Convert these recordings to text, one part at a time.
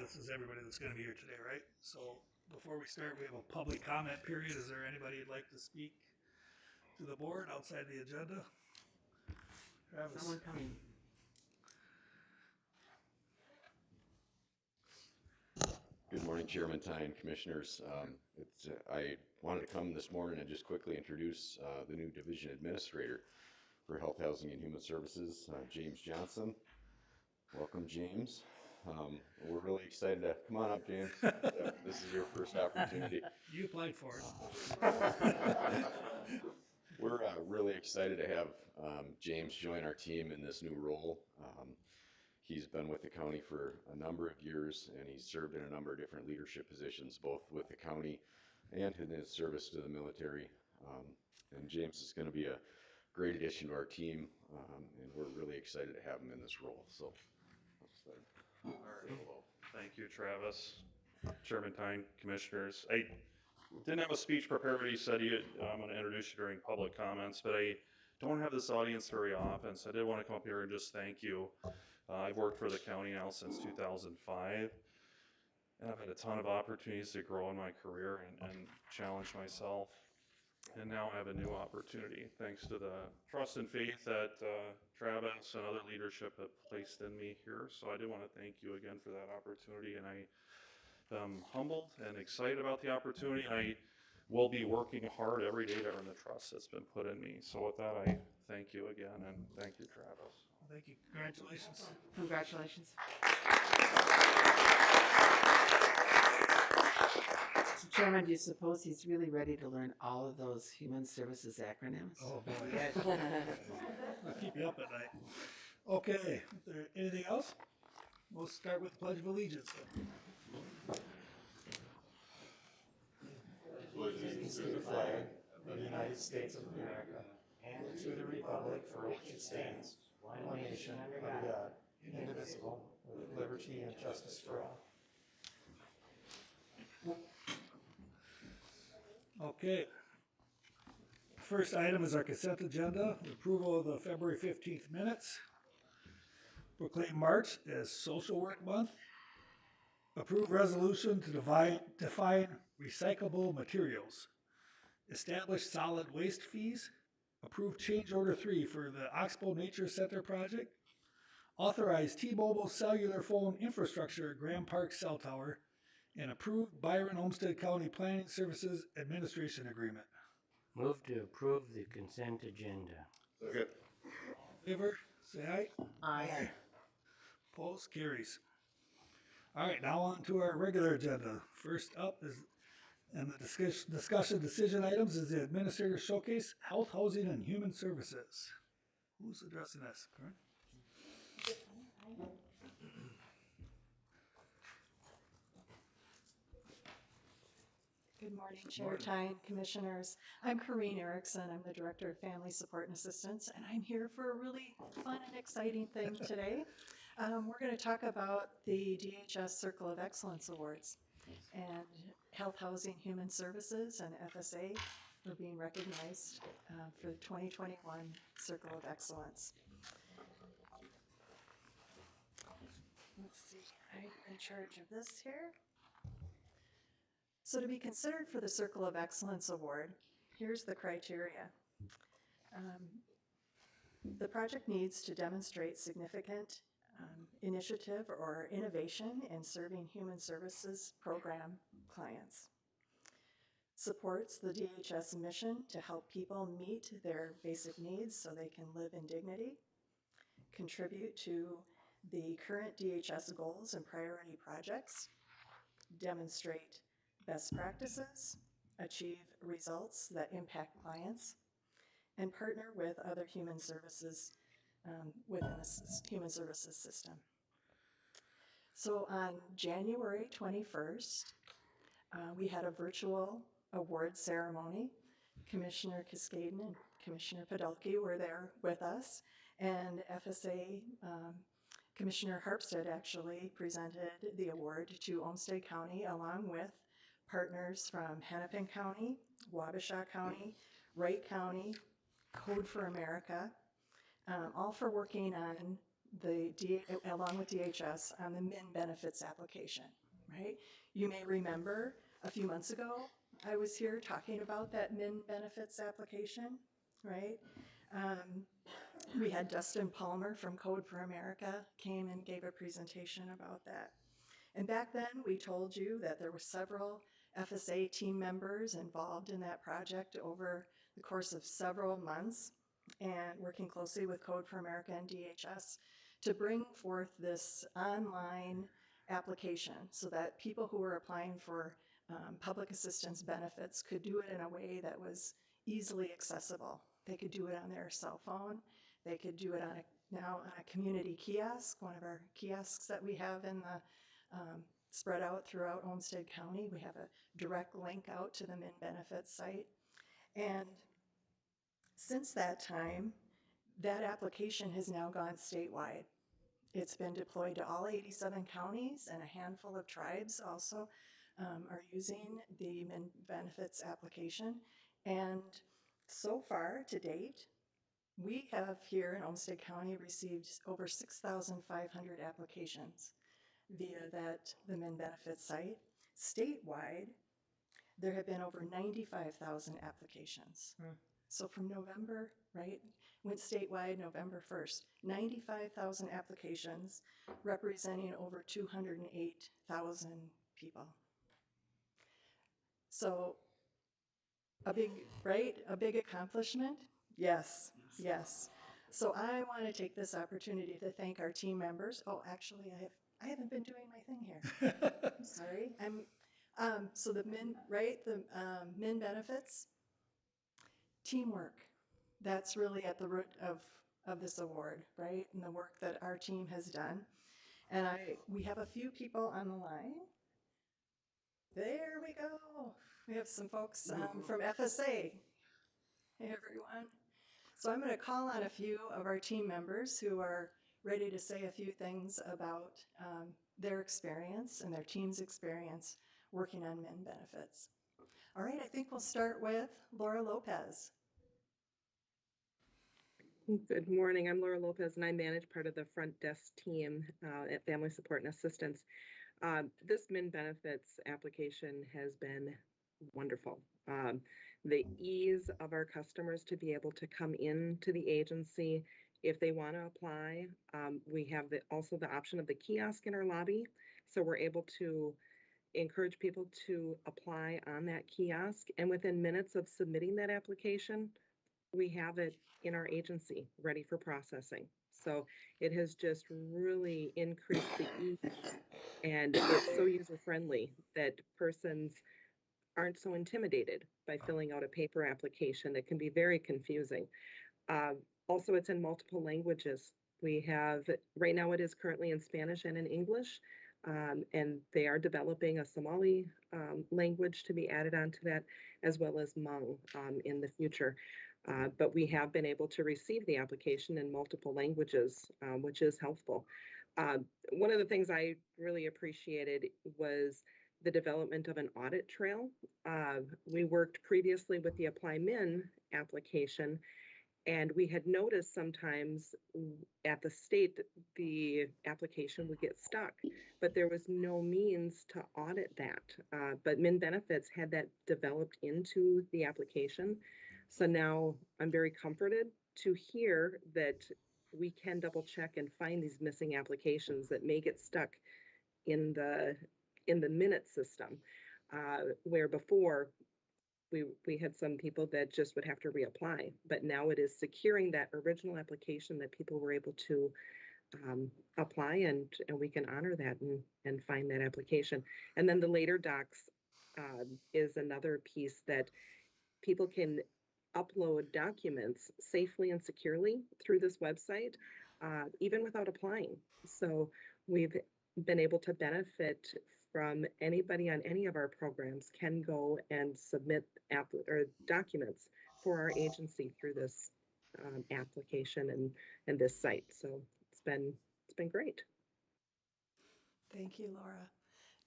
this is everybody that's going to be here today, right? So before we start, we have a public comment period. Is there anybody you'd like to speak to the board outside the agenda? Travis. Someone coming. Good morning, Chairman Ty and Commissioners. I wanted to come this morning and just quickly introduce the new Division Administrator for Health, Housing, and Human Services, James Johnson. Welcome, James. We're really excited to come on up, James. This is your first opportunity. You applied for it. We're really excited to have James join our team in this new role. He's been with the county for a number of years, and he's served in a number of different leadership positions, both with the county and in his service to the military. And James is going to be a great addition to our team, and we're really excited to have him in this role. So, all right. Thank you, Travis. Chairman Tyne, Commissioners. I didn't have a speech prepared, but he said I'm going to introduce you during public comments, but I don't have this audience very often, so I did want to come up here and just thank you. I've worked for the county now since 2005, and I've had a ton of opportunities to grow in my career and challenge myself. And now I have a new opportunity, thanks to the trust and faith that Travis and other leadership have placed in me here. So I do want to thank you again for that opportunity, and I am humbled and excited about the opportunity. I will be working hard every day to earn the trust that's been put in me. So with that, I thank you again, and thank you, Travis. Thank you. Congratulations. Congratulations. So Chairman, do you suppose he's really ready to learn all of those human services acronyms? Oh, boy. I'll keep you up at night. Okay. Is there anything else? We'll start with the Pledge of Allegiance. Allegiance to the flag of the United States of America and to the republic for which it stands, one nation under God, indivisible, with liberty and justice for all. Okay. First item is our consent agenda, approval of the February 15th minutes. Proclaim March as Social Work Month. Approve resolution to define recyclable materials. Establish solid waste fees. Approve change order 3 for the Oxbow Nature Center project. Authorize T-Mobile cellular phone infrastructure at Grand Park Cell Tower. And approve Byron Olmsted County Planning Services Administration Agreement. Move to approve the consent agenda. Okay. Favor, say aye. Aye. Opposed, carries. All right, now on to our regular agenda. First up is, and the discussion decision items is the Administrator Showcase, Health, Housing, and Human Services. Who's addressing this, Karen? Good morning, Chair Tyne, Commissioners. I'm Corrine Erickson. I'm the Director of Family Support and Assistance, and I'm here for a really fun and exciting thing today. We're going to talk about the DHS Circle of Excellence Awards, and Health, Housing, Human Services and FSA are being recognized for the 2021 Circle of Excellence. Let's see, I'm in charge of this here. So to be considered for the Circle of Excellence Award, here's the criteria. The project needs to demonstrate significant initiative or innovation in serving human services program clients. Supports the DHS mission to help people meet their basic needs so they can live in dignity. Contribute to the current DHS goals and priority projects. Demonstrate best practices, achieve results that impact clients, and partner with other human services within the human services system. So on January 21st, we had a virtual award ceremony. Commissioner Cascaden and Commissioner Podolsky were there with us, and FSA Commissioner Harpstead actually presented the award to Olmsted County along with partners from Hennepin County, Wabasha County, Wright County, Code for America, all for working on along with DHS on the MIN benefits application, right? You may remember a few months ago, I was here talking about that MIN benefits application, right? We had Dustin Palmer from Code for America came and gave a presentation about that. And back then, we told you that there were several FSA team members involved in that project over the course of several months and working closely with Code for America and DHS to bring forth this online application so that people who were applying for public assistance benefits could do it in a way that was easily accessible. They could do it on their cell phone. They could do it now on a community kiosk, one of our kiosks that we have in the spread out throughout Olmsted County. We have a direct link out to the MIN benefits site. And since that time, that application has now gone statewide. It's been deployed to all 87 counties, and a handful of tribes also are using the MIN benefits application. And so far to date, we have here in Olmsted County received over 6,500 applications via the MIN benefits site. Statewide, there have been over 95,000 applications. So from November, right, went statewide November 1st, 95,000 applications representing over 208,000 people. So a big, right, a big accomplishment? Yes, yes. So I want to take this opportunity to thank our team members. Oh, actually, I haven't been doing my thing here. I'm sorry. So the MIN, right, the MIN benefits, teamwork. That's really at the root of this award, right? And the work that our team has done. And we have a few people on the line. There we go. We have some folks from FSA. Hey, everyone. So I'm going to call on a few of our team members who are ready to say a few things about their experience and their team's experience working on MIN benefits. All right, I think we'll start with Laura Lopez. Good morning. I'm Laura Lopez, and I manage part of the front desk team at Family Support and Assistance. This MIN benefits application has been wonderful. The ease of our customers to be able to come into the agency if they want to apply. We have also the option of the kiosk in our lobby, so we're able to encourage people to apply on that kiosk, and within minutes of submitting that application, we have it in our agency ready for processing. So it has just really increased the ease, and it's so user-friendly that persons aren't so intimidated by filling out a paper application that can be very confusing. Also, it's in multiple languages. We have, right now it is currently in Spanish and in English, and they are developing a Somali language to be added onto that, as well as Hmong in the future. But we have been able to receive the application in multiple languages, which is helpful. One of the things I really appreciated was the development of an audit trail. We worked previously with the Apply MIN application, and we had noticed sometimes at the state the application would get stuck, but there was no means to audit that. But MIN Benefits had that developed into the application. So now I'm very comforted to hear that we can double check and find these missing applications that may get stuck in the minute system, where before we had some people that just would have to reapply, but now it is securing that original application that people were able to apply, and we can honor that and find that application. And then the later docs is another piece that people can upload documents safely and securely through this website, even without applying. So we've been able to benefit from anybody on any of our programs can go and submit documents for our agency through this application and this site. So it's been great. Thank you, Laura.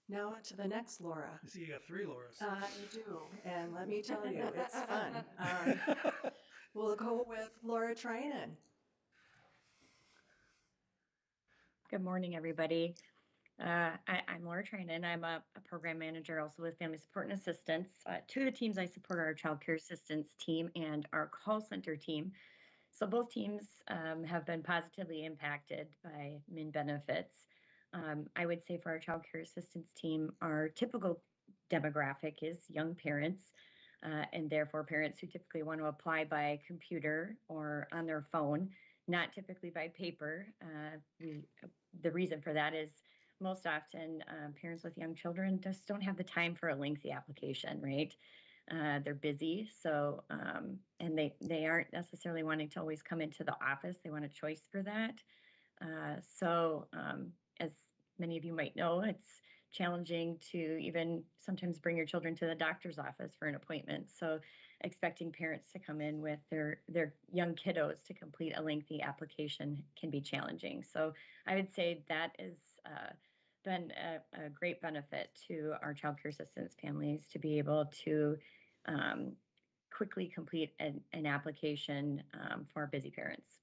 Now on to the next Laura. I see you got 3 Lauras. You do, and let me tell you, it's fun. We'll go with Laura Trinan. Good morning, everybody. I'm Laura Trinan. I'm a program manager also with Family Support and Assistance. Two of the teams I support are our Child Care Assistance team and our call center team. So both teams have been positively impacted by MIN benefits. I would say for our Child Care Assistance team, our typical demographic is young parents, and therefore parents who typically want to apply by computer or on their phone, not typically by paper. The reason for that is most often parents with young children just don't have the time for a lengthy application, right? They're busy, so and they aren't necessarily wanting to always come into the office. They want a choice for that. As many of you might know, it's challenging to even sometimes bring your children to the doctor's office for an appointment. So expecting parents to come in with their young kiddos to complete a lengthy application can be challenging. So I would say that is been a great benefit to our child care assistance families to be able to quickly complete an application for busy parents.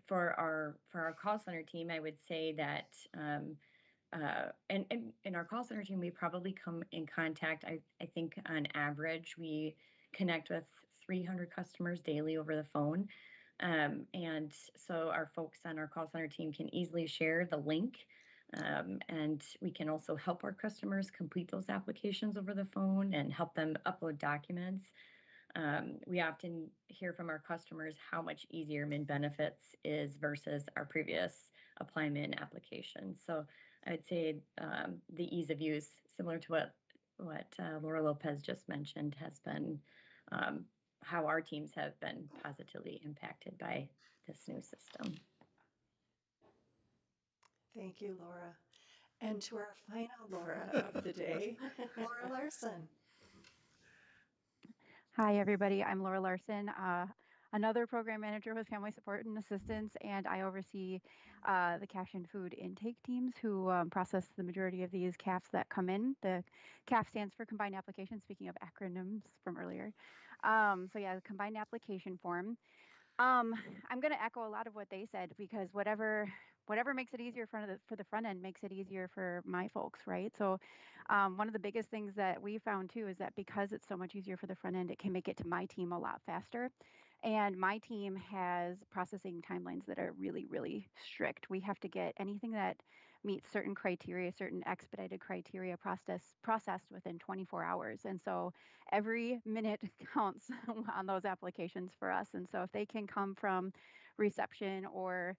For our call center team, I would say that and in our call center team, we probably come in contact. I think on average we connect with 300 customers daily over the phone. And so our folks on our call center team can easily share the link. And we can also help our customers complete those applications over the phone and help them upload documents. We often hear from our customers how much easier MIN benefits is versus our previous apply MIN application. So I would say the ease of use, similar to what Laura Lopez just mentioned, has been how our teams have been positively impacted by this new system. Thank you, Laura. And to our final Laura of the day, Laura Larson. Hi, everybody. I'm Laura Larson, another program manager with Family Support and Assistance, and I oversee the cash and food intake teams who process the majority of these CAFs that come in. The CAF stands for Combined Application, speaking of acronyms from earlier. So yeah, the Combined Application Form. I'm going to echo a lot of what they said because whatever makes it easier for the front end makes it easier for my folks, right? So one of the biggest things that we found too is that because it's so much easier for the front end, it can make it to my team a lot faster. And my team has processing timelines that are really, really strict. We have to get anything that meets certain criteria, certain expedited criteria processed within 24 hours. And so every minute counts on those applications for us. And so if they can come from reception or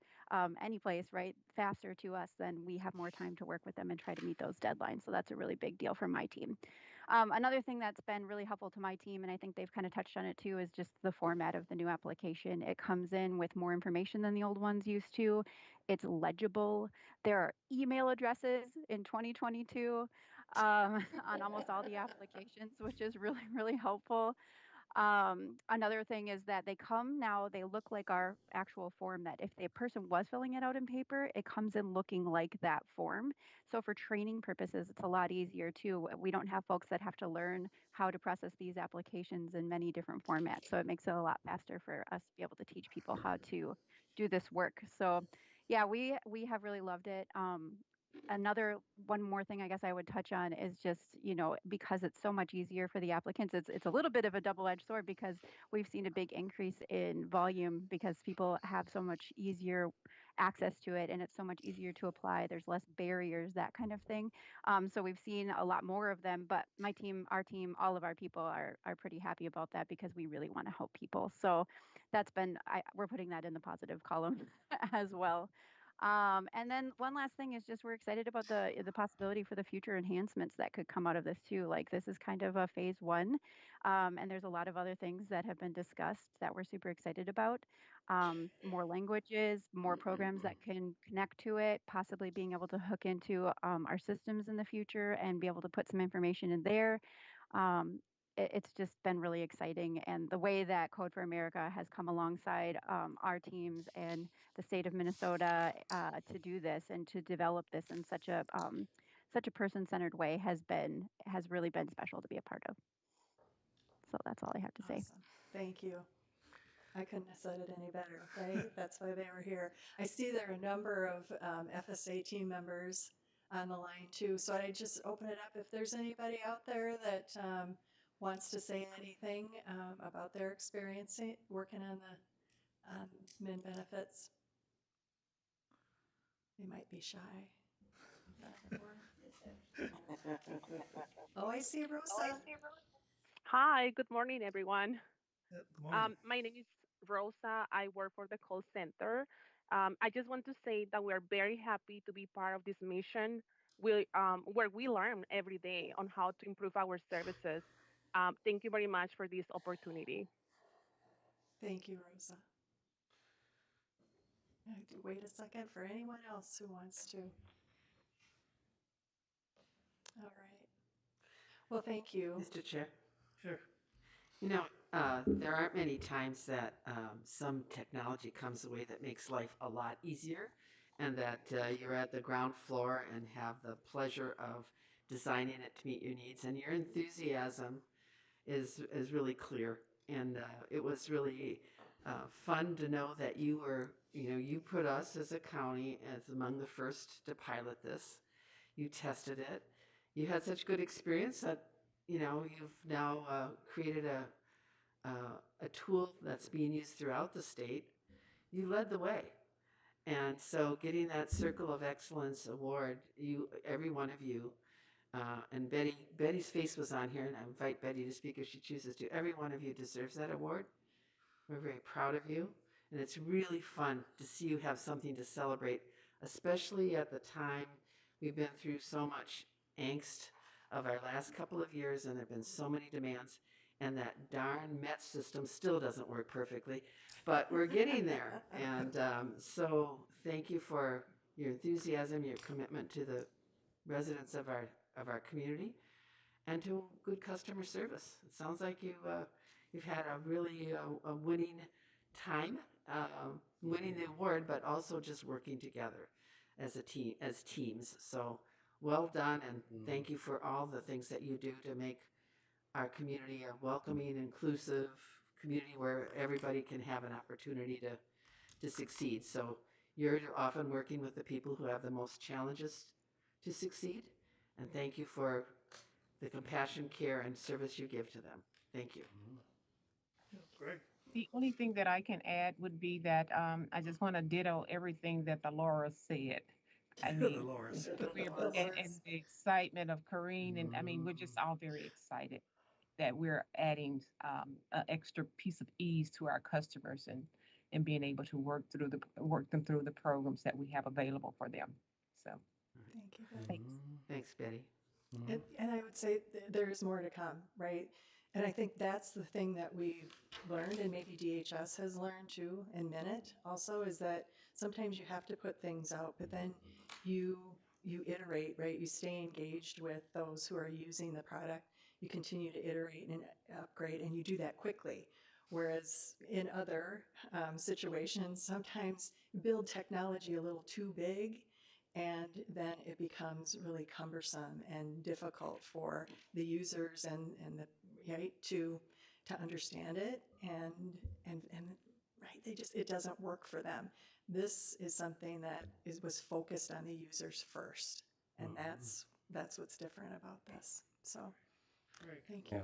any place, right, faster to us, then we have more time to work with them and try to meet those deadlines. So that's a really big deal for my team. Another thing that's been really helpful to my team, and I think they've kind of touched on it too, is just the format of the new application. It comes in with more information than the old ones used to. It's legible. There are email addresses in 2022 on almost all the applications, which is really, really helpful. Another thing is that they look like our actual form, that if the person was filling it out in paper, it comes in looking like that form. So for training purposes, it's a lot easier too. We don't have folks that have to learn how to process these applications in many different formats. So it makes it a lot faster for us to be able to teach people how to do this work. So yeah, we have really loved it. One more thing I guess I would touch on is just, because it's so much easier for the applicants, it's a little bit of a double-edged sword because we've seen a big increase in volume because people have so much easier access to it and it's so much easier to apply. There's less barriers, that kind of thing. So we've seen a lot more of them, but my team, our team, all of our people are pretty happy about that because we really want to help people. So we're putting that in the positive column as well. And then one last thing is just we're excited about the possibility for the future enhancements that could come out of this too. Like this is kind of a phase one, and there's a lot of other things that have been discussed that we're super excited about. More languages, more programs that can connect to it, possibly being able to hook into our systems in the future and be able to put some information in there. It's just been really exciting. And the way that Code for America has come alongside our teams and the state of Minnesota to do this and to develop this in such a person-centered way has really been special to be a part of. So that's all I have to say. Awesome. Thank you. I couldn't have said it any better, right? That's why they were here. I see there are a number of FSA team members on the line too. So I just open it up if there's anybody out there that wants to say anything about their experience working on the min benefits. They might be shy. Oh, I see Rosa. Hi, good morning, everyone. Good morning. My name is Rosa. I work for the call center. I just want to say that we're very happy to be part of this mission where we learn every day on how to improve our services. Thank you very much for this opportunity. Thank you, Rosa. Wait a second for anyone else who wants to. All right. Well, thank you. Mr. Chair, Sure. you know, there aren't many times that some technology comes away that makes life a lot easier, and that you're at the ground floor and have the pleasure of designing it to meet your needs. And your enthusiasm is really clear. And it was really fun to know that you were, you put us as a county as among the first to pilot this. You tested it. You had such good experience that, you've now created a tool that's being used throughout the state. You led the way. And so getting that Circle of Excellence award, every one of you, and Betty's face was on here, and I invite Betty to speak if she chooses to. Every one of you deserves that award. We're very proud of you, and it's really fun to see you have something to celebrate, especially at the time we've been through so much angst of our last couple of years, and there have been so many demands, and that darn Met system still doesn't work perfectly, but we're getting there. And so thank you for your enthusiasm, your commitment to the residents of our community, and to good customer service. It sounds like you've had a really a winning time, winning the award, but also just working together as a team, as teams. So well done, and thank you for all the things that you do to make our community a welcoming, inclusive community where everybody can have an opportunity to succeed. So you're often working with the people who have the most challenges to succeed, and thank you for the compassion, care, and service you give to them. Thank you. Greg. The only thing that I can add would be that I just want to ditto everything that the Laura said. I The mean, Loris. and the excitement of Corrine, and I mean, we're just all very excited that we're adding an extra piece of ease to our customers and being able to work them through the programs that we have available for them. So, Thank you, Betty. thanks. Thanks, Betty. And I would say there is more to come, right? And I think that's the thing that we've learned, and maybe DHS has learned too, and Minute also, is that sometimes you have to put things out, but then you iterate, right? You stay engaged with those who are using the product. You continue to iterate and upgrade, and you do that quickly. Whereas in other situations, sometimes you build technology a little too big, and then it becomes really cumbersome and difficult for the users and the right to understand it, and right, it doesn't work for them. This is something that was focused on the users first, and that's what's different about this. So thank you.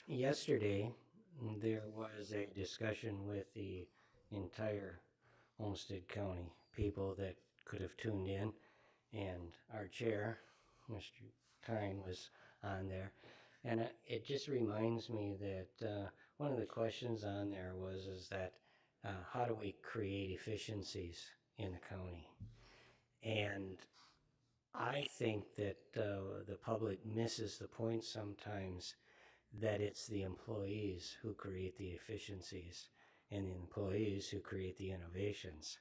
Yesterday, there was a discussion with the entire Olmsted County people that could have tuned in, and our chair, Mr. Tyne, was on there. And it just reminds me that one of the questions on there is that how do we create efficiencies in the county? And I think that the public misses the point sometimes that it's the employees who create the efficiencies and the employees who create the innovations.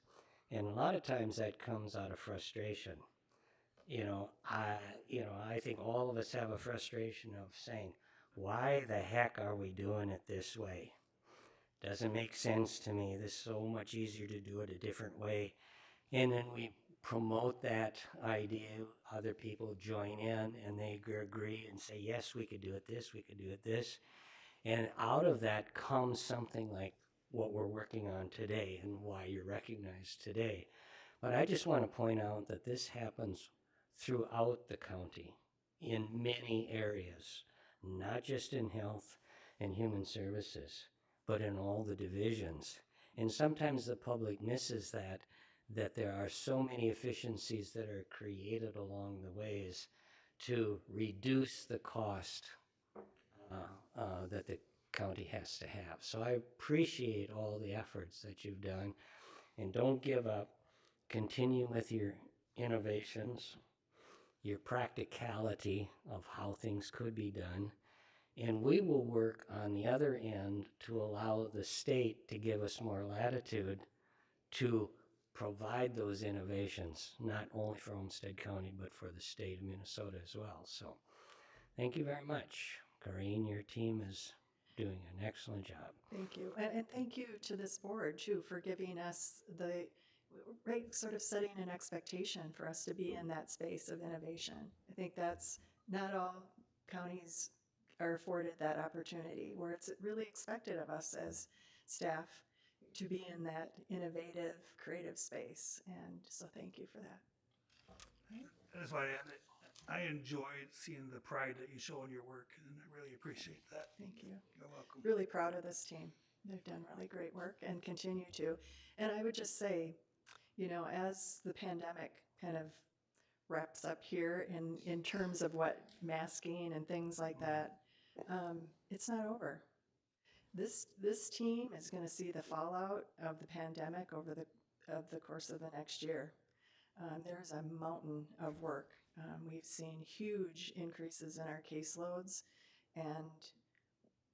And a lot of times that comes out of frustration. I think all of us have a frustration of saying, why the heck are we doing it this way? Doesn't make sense to me. This is so much easier to do it a different way. And then we promote that idea. Other people join in and they agree and say, yes, we could do it this, we could do it this. And out of that comes something like what we're working on today and why you're recognized today. But I just want to point out that this happens throughout the county in many areas, not just in health and human services, but in all the divisions. And sometimes the public misses that there are so many efficiencies that are created along the ways to reduce the cost that the county has to have. So I appreciate all the efforts that you've done, and don't give up. Continue with your innovations, your practicality of how things could be done, and we will work on the other end to allow the state to give us more latitude to provide those innovations, not only for Olmsted County, but for the state of Minnesota as well. So thank you very much. Corrine, your team is doing an excellent job. Thank you. And thank you to this board too for giving us the right sort of setting an expectation for us to be in that space of innovation. I think that's not all counties are afforded that opportunity where it's really expected of us as staff to be in that innovative, creative space. And so thank you for that. I just want to add that I enjoyed seeing the pride that you show in your work, and I really appreciate that. Thank you. You're welcome. Really proud of this team. They've done really great work and continue to. And I would just say, you know, as the pandemic kind of wraps up here in terms of what masking and things like that, it's not over. This team is going to see the fallout of the pandemic over the course of the next year. There's a mountain of work. We've seen huge increases in our caseloads, and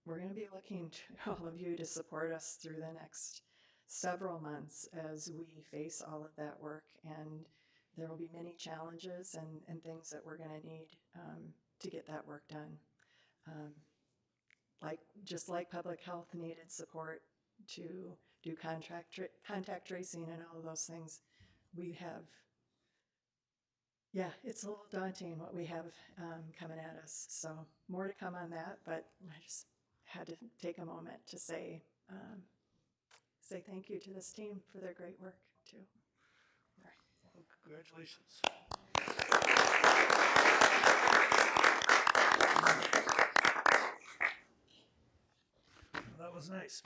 we're going to be looking to all of you to support us through the next several months as we face all of that work. And there will be many challenges and things that we're going to need to get that work done. Just like public health needed support to do contact tracing and all of those things, we have, it's a little daunting what we have coming at us. So more to come on that, but I just had to take a moment to say thank you to this team for their great work too. All right. Well, congratulations. That was nice.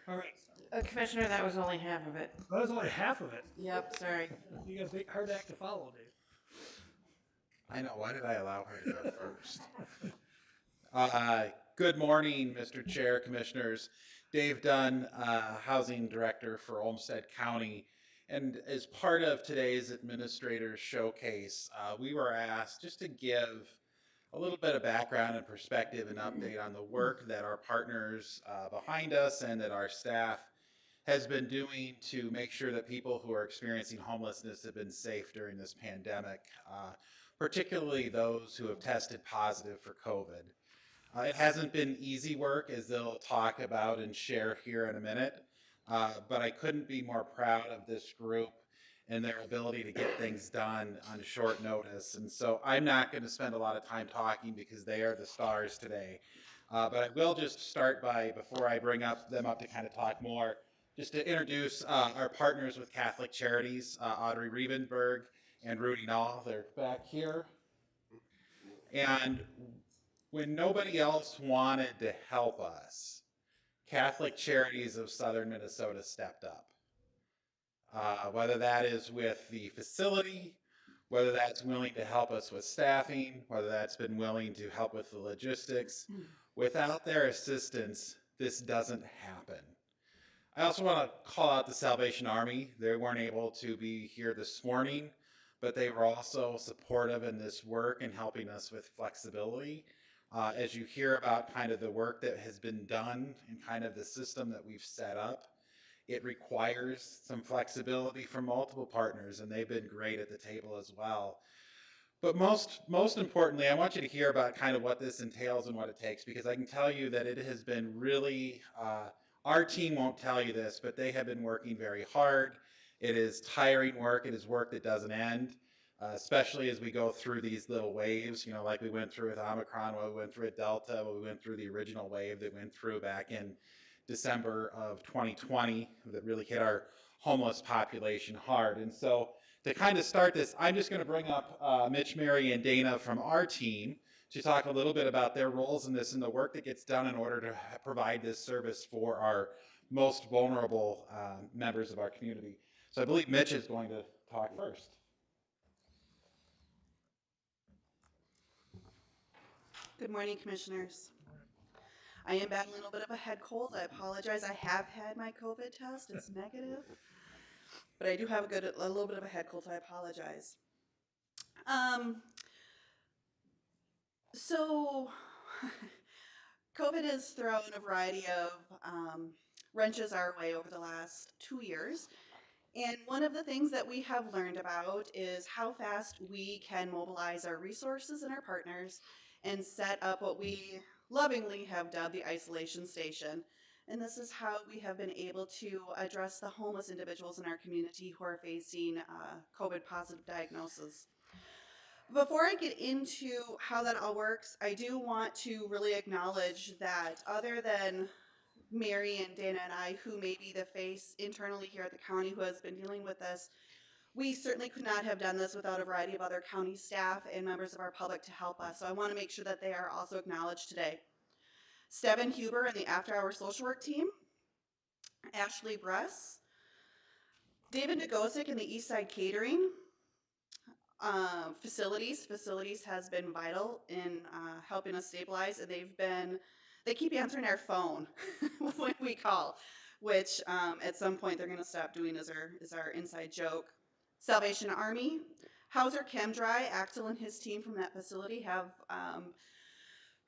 All right. Commissioner, that was only half of it. That was only half of it. Yep, sorry. You got a big hard act to follow, Dave. I know. Why did I allow her to go first? Good morning, Mr. Chair, Commissioners. Dave Dunn, Housing Director for Olmsted County. And as part of today's Administrator's Showcase, we were asked just to give a little bit of background and perspective and update on the work that our partners behind us and that our staff has been doing to make sure that people who are experiencing homelessness have been safe during this pandemic, particularly those who have tested positive for COVID. It hasn't been easy work, as they'll talk about and share here in a minute, but I couldn't be more proud of this group and their ability to get things done on short notice. And so I'm not going to spend a lot of time talking because they are the stars today. But I will just start by, before I bring them up to kind of talk more, just to introduce our partners with Catholic Charities, Audrey Riebenberg and Rudy Nall. They're back here. And when nobody else wanted to help us, Catholic Charities of Southern Minnesota stepped up. Whether that is with the facility, whether that's willing to help us with staffing, whether that's been willing to help with the logistics. Without their assistance, this doesn't happen. I also want to call out the Salvation Army. They weren't able to be here this morning, but they were also supportive in this work and helping us with flexibility. As you hear about kind of the work that has been done and kind of the system that we've set up, it requires some flexibility from multiple partners, and they've been great at the table as well. But most importantly, I want you to hear about kind of what this entails and what it takes, because I can tell you that it has been really, our team won't tell you this, but they have been working very hard. It is tiring work. It is work that doesn't end. especially as we go through these little waves, you know, like we went through with Omicron, what we went through with Delta, what we went through the original wave that went through back in December of 2020 that really hit our homeless population hard. And so to kind of start this, I'm just going to bring up Mitch, Mary, and Dana from our team to talk a little bit about their roles in this and the work that gets done in order to provide this service for our most vulnerable members of our community. So I believe Mitch is going to talk first. Good morning, Commissioners. I am battling a little bit of a head cold. I apologize. I have had my COVID test. It's negative. But I do have a little bit of a head cold, so I apologize. So COVID has thrown a variety of wrenches our way over the last 2 years. And one of the things that we have learned about is how fast we can mobilize our resources and our partners and set up what we lovingly have dubbed the isolation station. And this is how we have been able to address the homeless individuals in our community who are facing COVID positive diagnosis. Before I get into how that all works, I do want to really acknowledge that other than Mary and Dana and I, who may be the face internally here at the county who has been dealing with this, we certainly could not have done this without a variety of other county staff and members of our public to help us. So I want to make sure that they are also acknowledged today. Steven Huber and the After Hours Social Work team, Ashley Bress, David Nagosic and the Eastside Catering, Facilities has been vital in helping us stabilize, and they keep answering our phone when we call, which at some point they're going to stop doing is our inside joke. Salvation Army, Hauser Chemdry, Axel and his team from that facility have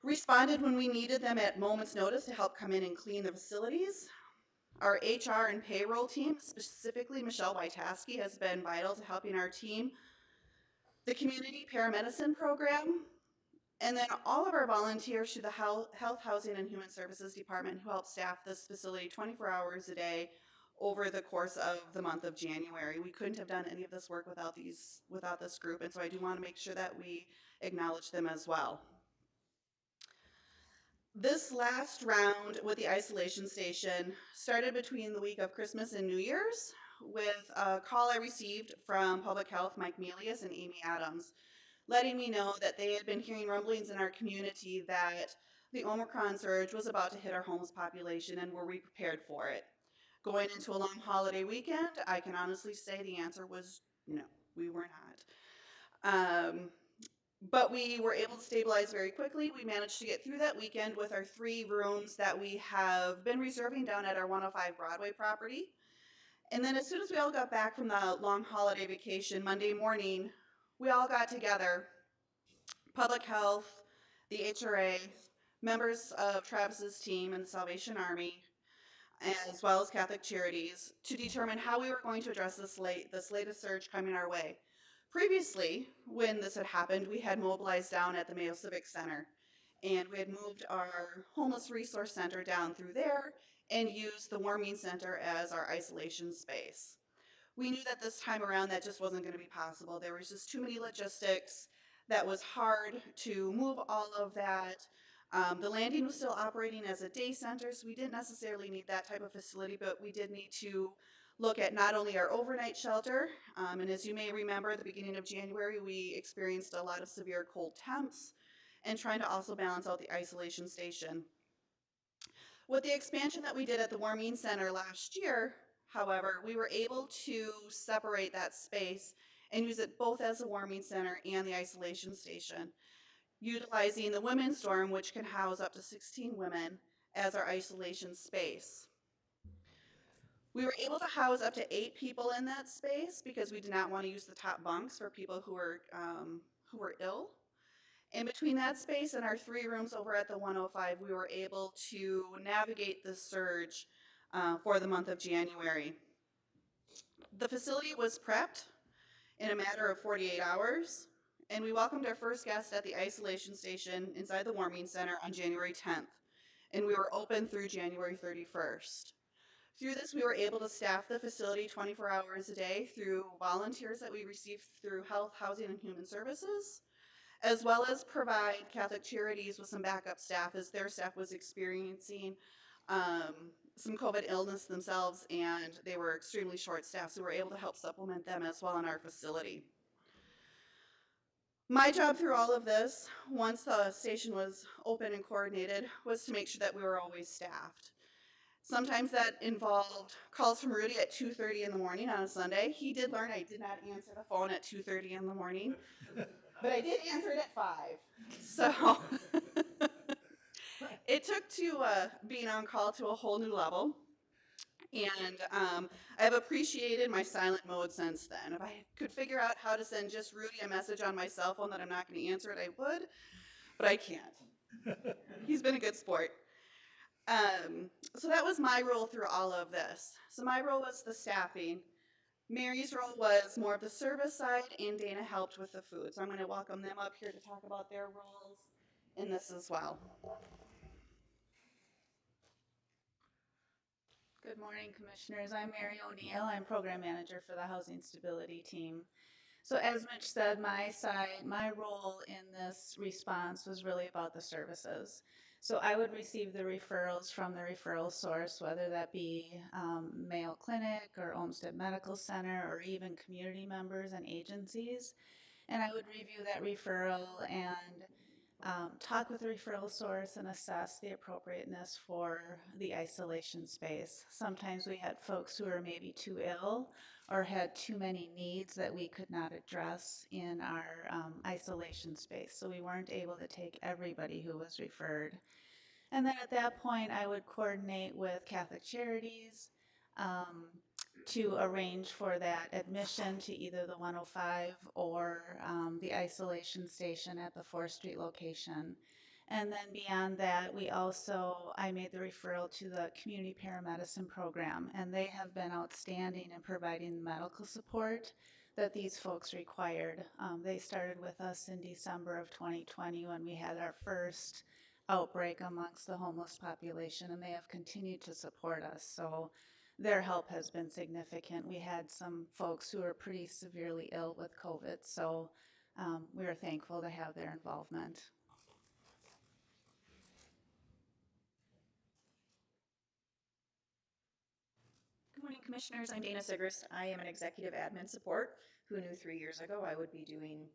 responded when we needed them at moment's notice to help come in and clean the facilities. Our HR and payroll team, specifically Michelle Wojtaski, has been vital to helping our team. The Community Paramedicine program, and then all of our volunteers through the Health, Housing, and Human Services Department who help staff this facility 24 hours a day over the course of the month of January. We couldn't have done any of this work without this group, and so I do want to make sure that we acknowledge them as well. This last round with the isolation station started between the week of Christmas and New Year's with a call I received from Public Health Mike Melius and Amy Adams, letting me know that they had been hearing rumblings in our community that the Omicron surge was about to hit our homeless population, and were we prepared for it? Going into a long holiday weekend, I can honestly say the answer was no, we were not. But we were able to stabilize very quickly. We managed to get through that weekend with our 3 rooms that we have been reserving down at our 105 Broadway property. And then as soon as we all got back from the long holiday vacation, Monday morning, we all got together, Public Health, the HRA, members of Travis's team and the Salvation Army, as well as Catholic Charities, to determine how we were going to address this latest surge coming our way. Previously, when this had happened, we had mobilized down at the Mayo Civic Center, and we had moved our homeless resource center down through there and used the warming center as our isolation space. We knew that this time around that just wasn't going to be possible. There was just too many logistics. That was hard to move all of that. The landing was still operating as a day center, so we didn't necessarily need that type of facility, but we did need to look at not only our overnight shelter, and as you may remember, at the beginning of January, we experienced a lot of severe cold temps, and trying to also balance out the isolation station. With the expansion that we did at the Warming Center last year, however, we were able to separate that space and use it both as a warming center and the isolation station, utilizing the women's dorm, which can house up to 16 women, as our isolation space. We were able to house up to 8 people in that space because we did not want to use the top bunks for people who were ill. And between that space and our 3 rooms over at the 105, we were able to navigate the surge for the month of January. The facility was prepped in a matter of 48 hours, and we welcomed our first guest at the isolation station inside the warming center on January 10th, and we were open through January 31st. Through this, we were able to staff the facility 24 hours a day through volunteers that we received through Health, Housing, and Human Services, as well as provide Catholic Charities with some backup staff as their staff was experiencing some COVID illness themselves, and they were extremely short-staffed, so we were able to help supplement them as well in our facility. My job through all of this, once the station was open and coordinated, was to make sure that we were always staffed. Sometimes that involved calls from Rudy at 2:30 in the morning on a Sunday. He did learn I did not answer the phone at 2:30 in the morning, but I did answer it at 5. So it took to being on call to a whole new level. And I've appreciated my silent mode since then. If I could figure out how to send just Rudy a message on my cell phone that I'm not going to answer it, I would, but I can't. He's been a good sport. So that was my role through all of this. So my role was the staffing. Mary's role was more of the service side, and Dana helped with the food. So I'm going to welcome them up here to talk about their roles in this as well. Good morning, Commissioners. I'm Mary O'Neill. I'm Program Manager for the Housing Stability Team. So as Mitch said, my role in this response was really about the services. So I would receive the referrals from the referral source, whether that be Mayo Clinic or Olmsted Medical Center or even community members and agencies. And I would review that referral and talk with the referral source and assess the appropriateness for the isolation space. Sometimes we had folks who were maybe too ill or had too many needs that we could not address in our isolation space. So we weren't able to take everybody who was referred. And then at that point, I would coordinate with Catholic Charities to arrange for that admission to either the 105 or the isolation station at the 4th Street location. And then beyond that, I made the referral to the community paramedicine program, and they have been outstanding in providing the medical support that these folks required. They started with us in December of 2020 when we had our first outbreak amongst the homeless population, and they have continued to support us. So their help has been significant. We had some folks who were pretty severely ill with COVID, so we are thankful to have their involvement. Good morning, Commissioners. I'm Dana Sigrist. I am an executive admin support who knew 3 years ago I would be doing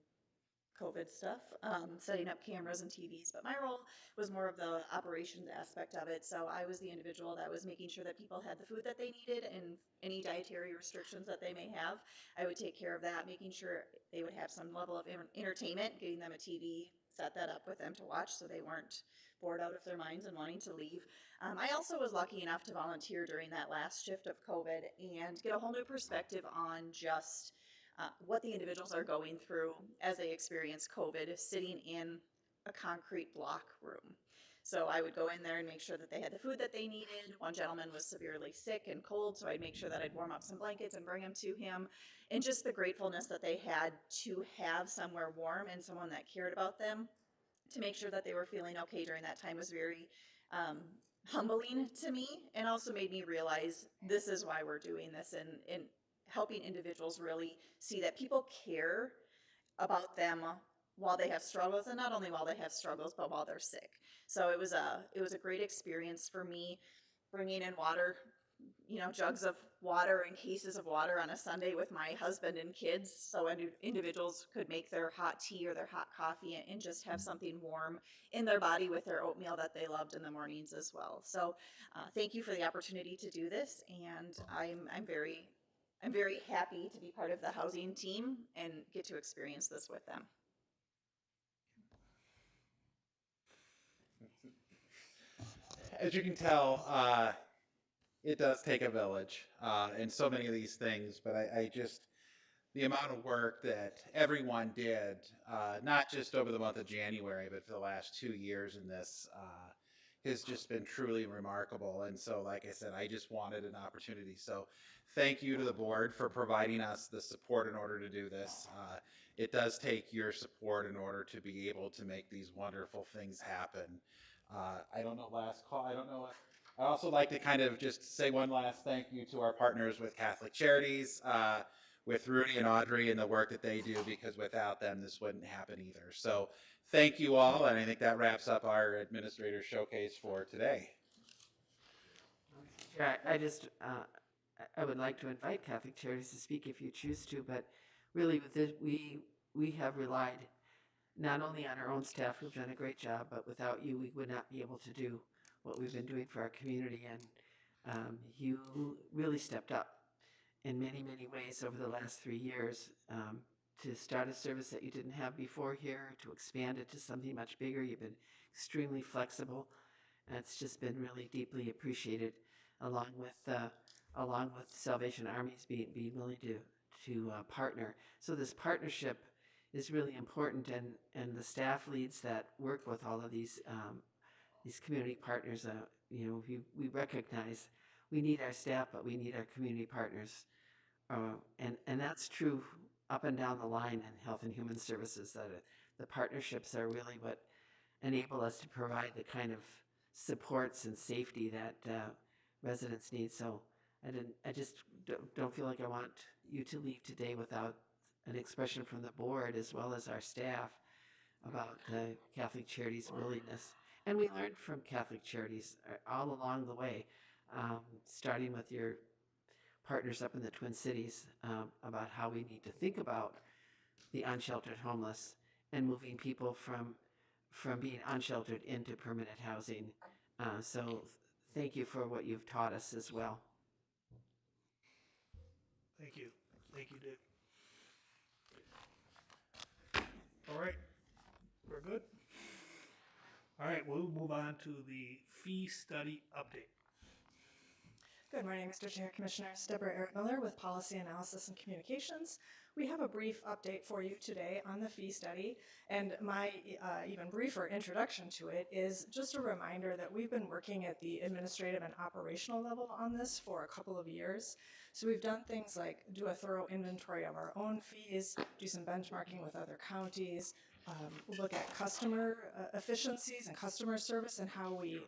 COVID stuff, setting up cameras and TVs, but my role was more of the operations aspect of it. So I was the individual that was making sure that people had the food that they needed and any dietary restrictions that they may have. I would take care of that, making sure they would have some level of entertainment, getting them a TV, set that up with them to watch so they weren't bored out of their minds and wanting to leave. I also was lucky enough to volunteer during that last shift of COVID and get a whole new perspective on just what the individuals are going through as they experience COVID, sitting in a concrete block room. So I would go in there and make sure that they had the food that they needed. One gentleman was severely sick and cold, so I'd make sure that I'd warm up some blankets and bring them to him. And just the gratefulness that they had to have somewhere warm and someone that cared about them to make sure that they were feeling okay during that time was very humbling to me, and also made me realize this is why we're doing this, and helping individuals really see that people care about them while they have struggles, and not only while they have struggles, but while they're sick. So it was a great experience for me, bringing in water, jugs of water and cases of water on a Sunday with my husband and kids, so individuals could make their hot tea or their hot coffee and just have something warm in their body with their oatmeal that they loved in the mornings as well. So thank you for the opportunity to do this, and I'm very happy to be part of the housing team and get to experience this with them. As you can tell, it does take a village in so many of these things, but I just, the amount of work that everyone did, not just over the month of January, but for the last 2 years in this, has just been truly remarkable. And so, like I said, I just wanted an opportunity. So thank you to the board for providing us the support in order to do this. It does take your support in order to be able to make these wonderful things happen. I don't know, last call, I don't know if I'd also like to kind of just say one last thank you to our partners with Catholic Charities, with Rudy and Audrey and the work that they do, because without them, this wouldn't happen either. So thank you all, and I think that wraps up our Administrator Showcase for today. Yeah, I would like to invite Catholic Charities to speak if you choose to, but really with this, we have relied not only on our own staff who've done a great job, but without you, we would not be able to do what we've been doing for our community. And you really stepped up in many, many ways over the last 3 years, to start a service that you didn't have before here, to expand it to something much bigger. You've been extremely flexible, and it's just been really deeply appreciated, along with Salvation Armies being willing to partner. So this partnership is really important, and the staff leads that work with all of these community partners. We recognize we need our staff, but we need our community partners, and that's true up and down the line in health and human services. That the partnerships are really what enable us to provide the kind of supports and safety that residents need. So I just don't feel like I want you to leave today without an expression from the board as well as our staff about Catholic Charities' willingness. And we learned from Catholic Charities all along the way, starting with your partners up in the Twin Cities, about how we need to think about the unsheltered homeless and moving people from being unsheltered into permanent housing. So thank you for what you've taught us as well. Thank you. Thank you, Dick. All right, we're good? All right, we'll move on to the fee study update. Good morning, Mr. Chair, Commissioners. Deborah Eric Miller with Policy Analysis and Communications. We have a brief update for you today on the fee study, and my even briefer introduction to it is just a reminder that we've been working at the administrative and operational level on this for a couple of years. So we've done things like do a thorough inventory of our own fees, do some benchmarking with other counties, look at customer efficiencies and customer service and how we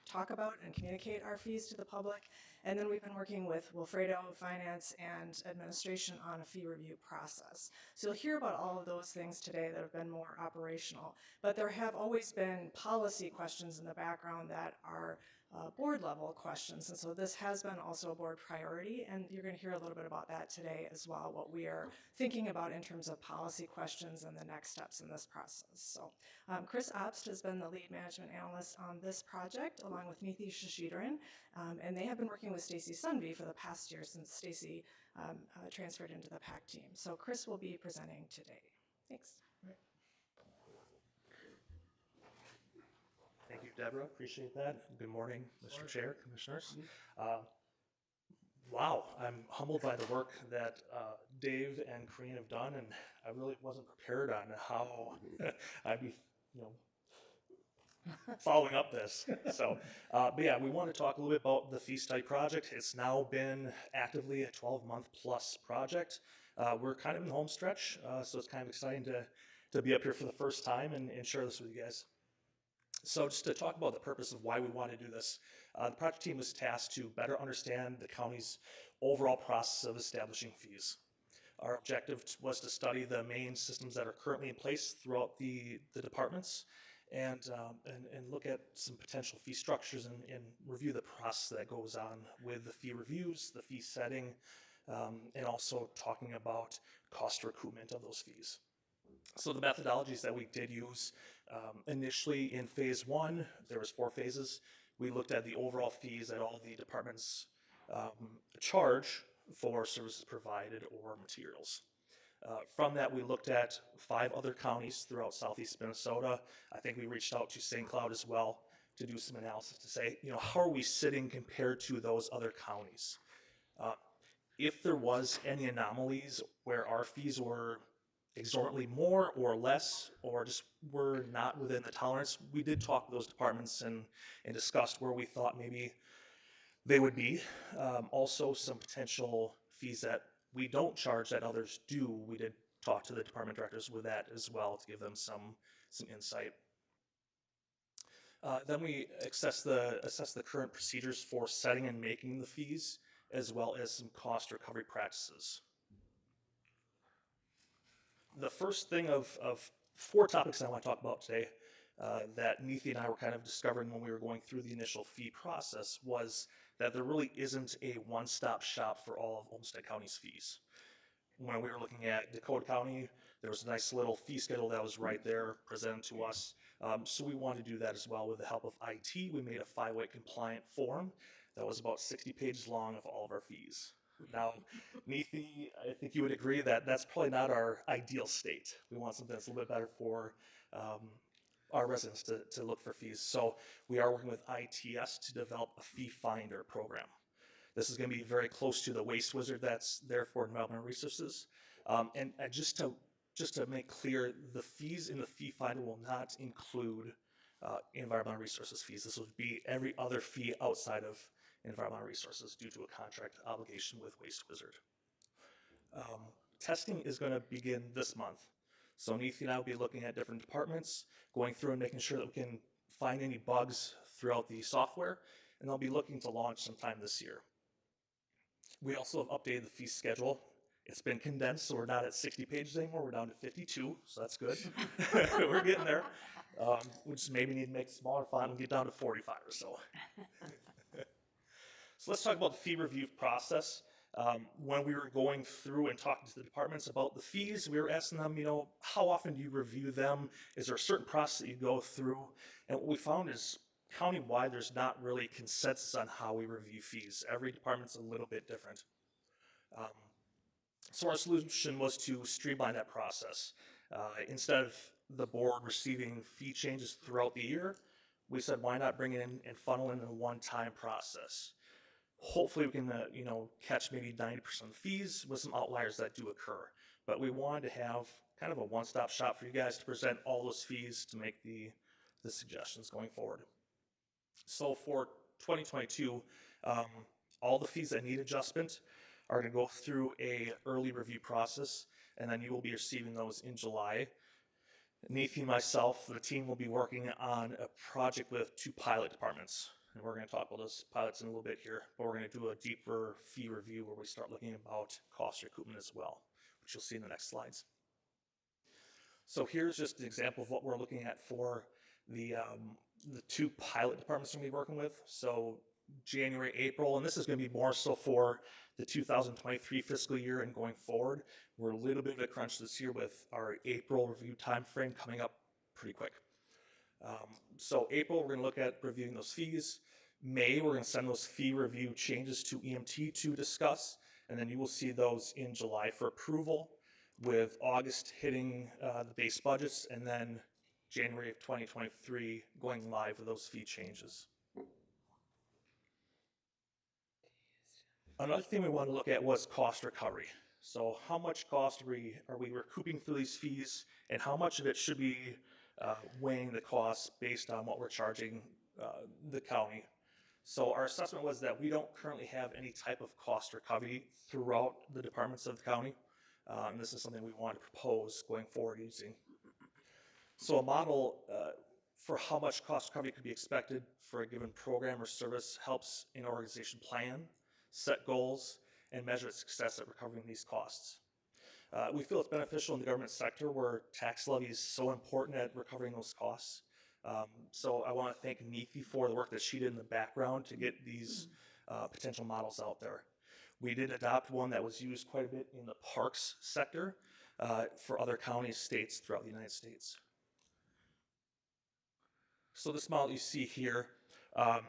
talk about and communicate our fees to the public. And then we've been working with Wilfredo, Finance, and Administration on a fee review process. So you'll hear about all of those things today that have been more operational. But there have always been policy questions in the background that are board level questions. And so this has been also a board priority, and you're going to hear a little bit about that today as well, what we are thinking about in terms of policy questions and the next steps in this process. So Chris Obst has been the lead management analyst on this project, along with Neethi Shashidharan, and they have been working with Stacy Sunby for the past year since Stacy transferred into the PAC team. So Chris will be presenting today. Thanks. Thank you, Deborah. Appreciate that. Good morning, Mr. Chair, Commissioners. Wow, I'm humbled by the work that Dave and Corrine have done, and I really wasn't prepared on how I'd be, following up this. So, but yeah, we want to talk a little bit about the fee study project. It's now been actively a 12-month plus project. We're kind of in the home stretch, so it's kind of exciting to be up here for the first time and share this with you guys. So just to talk about the purpose of why we want to do this, the project team was tasked to better understand the county's overall process of establishing fees. Our objective was to study the main systems that are currently in place throughout the departments and look at some potential fee structures and review the process that goes on with the fee reviews, the fee setting, and also talking about cost recoupment of those fees. So the methodologies that we did use, initially in phase one, there was 4 phases. We looked at the overall fees that all the departments charge for services provided or materials. From that, we looked at 5 other counties throughout southeast Minnesota. I think we reached out to St. Cloud as well to do some analysis to say, how are we sitting compared to those other counties? If there was any anomalies where our fees were exorbitantly more or less, or just were not within the tolerance, we did talk to those departments and discussed where we thought maybe they would be. Also, some potential fees that we don't charge that others do, we did talk to the department directors with that as well to give them some insight. Then we assess the current procedures for setting and making the fees, as well as some cost recovery practices. The first thing of 4 topics I want to talk about today that Nethi and I were kind of discovering when we were going through the initial fee process was that there really isn't a one-stop shop for all of Olmsted County's fees. When we were looking at Dakota County, there was a nice little fee schedule that was right there presented to us. So we wanted to do that as well with the help of IT. We made a 5-way compliant form that was about 60 pages long of all of our fees. Now, Nethi, I think you would agree that that's probably not our ideal state. We want something that's a little bit better for our residents to look for fees. So we are working with ITS to develop a fee finder program. This is going to be very close to the waste wizard that's there for environmental resources. And just to make clear, the fees in the fee finder will not include environmental resources fees. This would be every other fee outside of environmental resources due to a contract obligation with Waste Wizard. Testing is going to begin this month. So Nethi and I will be looking at different departments, going through and making sure that we can find any bugs throughout the software, and they'll be looking to launch sometime this year. We also have updated the fee schedule. It's been condensed, so we're not at 60 pages anymore. We're down to 52, so that's good. We're getting there. We just maybe need to make smaller font and get down to 45 or so. So let's talk about the fee review process. When we were going through and talking to the departments about the fees, we were asking them, how often do you review them? Is there a certain process that you go through? And what we found is countywide, there's not really consensus on how we review fees. Every department's a little bit different. So our solution was to streamline that process. Instead of the board receiving fee changes throughout the year, we said, why not bring it in and funnel in a one-time process? Hopefully we can, catch maybe 90% of the fees with some outliers that do occur. But we wanted to have kind of a one-stop shop for you guys to present all those fees to make the suggestions going forward. So for 2022, all the fees that need adjustment are going to go through a early review process, and then you will be receiving those in July. Nethi and myself, the team will be working on a project with 2 pilot departments. And we're going to talk about those pilots in a little bit here, but we're going to do a deeper fee review where we start looking about cost recoupment as well, which you'll see in the next slides. So here's just an example of what we're looking at for the 2 pilot departments we're going to be working with. So January, April, and this is going to be more so for the 2023 fiscal year and going forward. We're a little bit of a crunch this year with our April review timeframe coming up pretty quick. So April, we're going to look at reviewing those fees. May, we're going to send those fee review changes to EMT to discuss, and then you will see those in July for approval, with August hitting the base budgets, and then January of 2023 going live with those fee changes. Another thing we want to look at was cost recovery. So how much cost are we recouping through these fees, and how much of it should be weighing the costs based on what we're charging the county. So our assessment was that we don't currently have any type of cost recovery throughout the departments of the county. And this is something we want to propose going forward using. So a model for how much cost recovery could be expected for a given program or service helps an organization plan, set goals, and measure its success at recovering these costs. We feel it's beneficial in the government sector where tax levy is so important at recovering those costs. So I want to thank Nethi for the work that she did in the background to get these potential models out there. We did adopt one that was used quite a bit in the parks sector for other counties, states throughout the United States. So this model you see here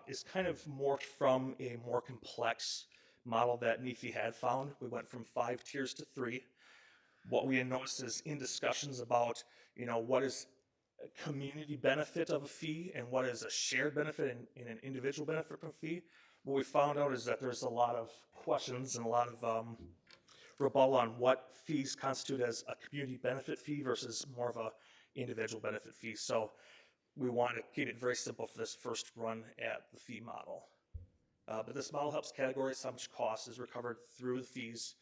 is kind of morphed from a more complex model that Nethi had found. We went from 5 tiers to 3. What we had noticed is in discussions about, what is a community benefit of a fee and what is a shared benefit in an individual benefit from a fee, what we found out is that there's a lot of questions and a lot of rebuttal on what fees constitute as a community benefit fee versus more of a individual benefit fee. So we want to keep it very simple for this first run at the fee model. But this model helps categorize how much cost is recovered through the fees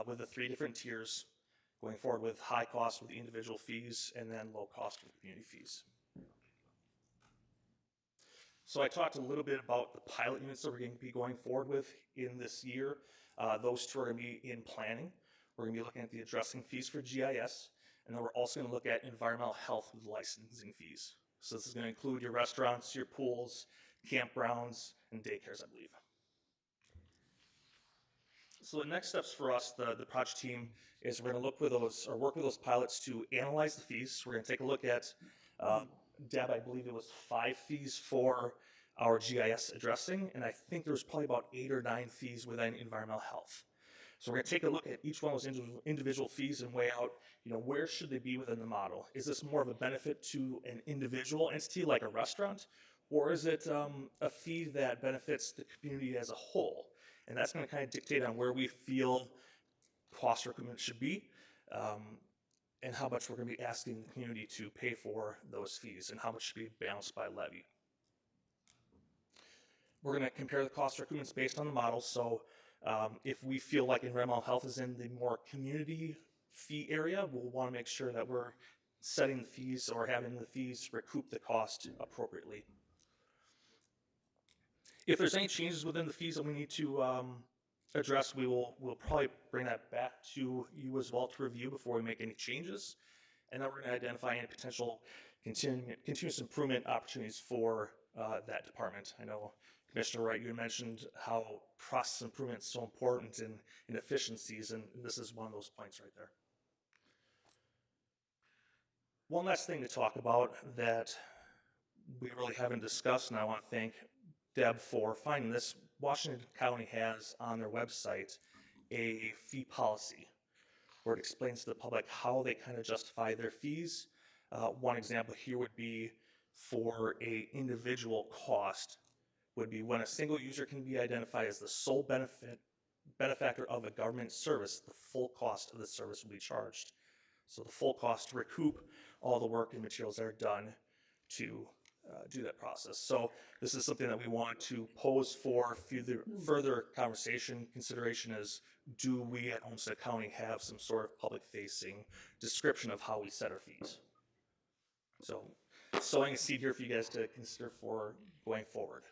with the 3 different tiers, going forward with high cost with the individual fees and then low cost with community fees. So I talked a little bit about the pilot units that we're going to be going forward with in this year. Those two are going to be in planning. We're going to be looking at the addressing fees for GIS, and then we're also going to look at environmental health with licensing fees. So this is going to include your restaurants, your pools, campgrounds, and daycares, I believe. So the next steps for us, the project team, is we're going to look with those, or work with those pilots to analyze the fees. We're going to take a look at, Deb, I believe it was 5 fees for our GIS addressing, and I think there was probably about 8 or 9 fees within environmental health. So we're going to take a look at each one of those individual fees and weigh out, where should they be within the model? Is this more of a benefit to an individual entity like a restaurant, or is it a fee that benefits the community as a whole? And that's going to kind of dictate on where we feel cost recruitment should be, and how much we're going to be asking the community to pay for those fees, and how much should be balanced by levy. We're going to compare the cost recruitments based on the model. So if we feel like environmental health is in the more community fee area, we'll want to make sure that we're setting the fees or having the fees recoup the cost appropriately. If there's any changes within the fees that we need to address, we'll probably bring that back to you as well to review before we make any changes. And then we're going to identify any potential continuous improvement opportunities for that department. I know, Commissioner Wright, you mentioned how process improvement is so important in efficiencies, and this is one of those points right there. One last thing to talk about that we really haven't discussed, and I want to thank Deb for finding this. Washington County has on their website a fee policy where it explains to the public how they kind of justify their fees. One example here would be for a individual cost would be when a single user can be identified as the sole benefactor of a government service, the full cost of the service will be charged. So the full cost to recoup all the work and materials that are done to do that process. So this is something that we want to pose for further conversation. Consideration is, do we at Olmsted County have some sort of public-facing description of how we set our fees? So sowing a seed here for you guys to consider for going forward.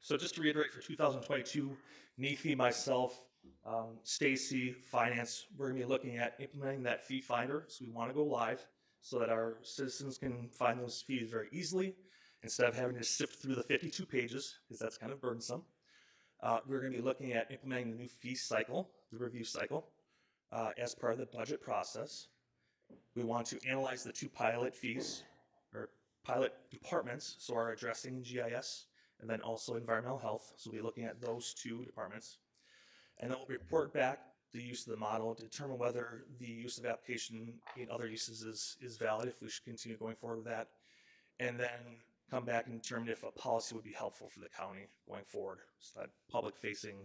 So just to reiterate, for 2022, Neefi, myself, Stacy, Finance, we're going to be looking at implementing that fee finder. So we want to go live so that our citizens can find those fees very easily instead of having to sift through the 52 pages, because that's kind of burdensome. We're going to be looking at implementing the new fee cycle, the review cycle, as part of the budget process. We want to analyze the 2 pilot fees, or pilot departments, so our addressing and GIS, and then also environmental health. So we'll be looking at those 2 departments. And then we'll report back the use of the model to determine whether the use of application in other uses is valid, if we should continue going forward with that. And then come back and determine if a policy would be helpful for the county going forward. So that public-facing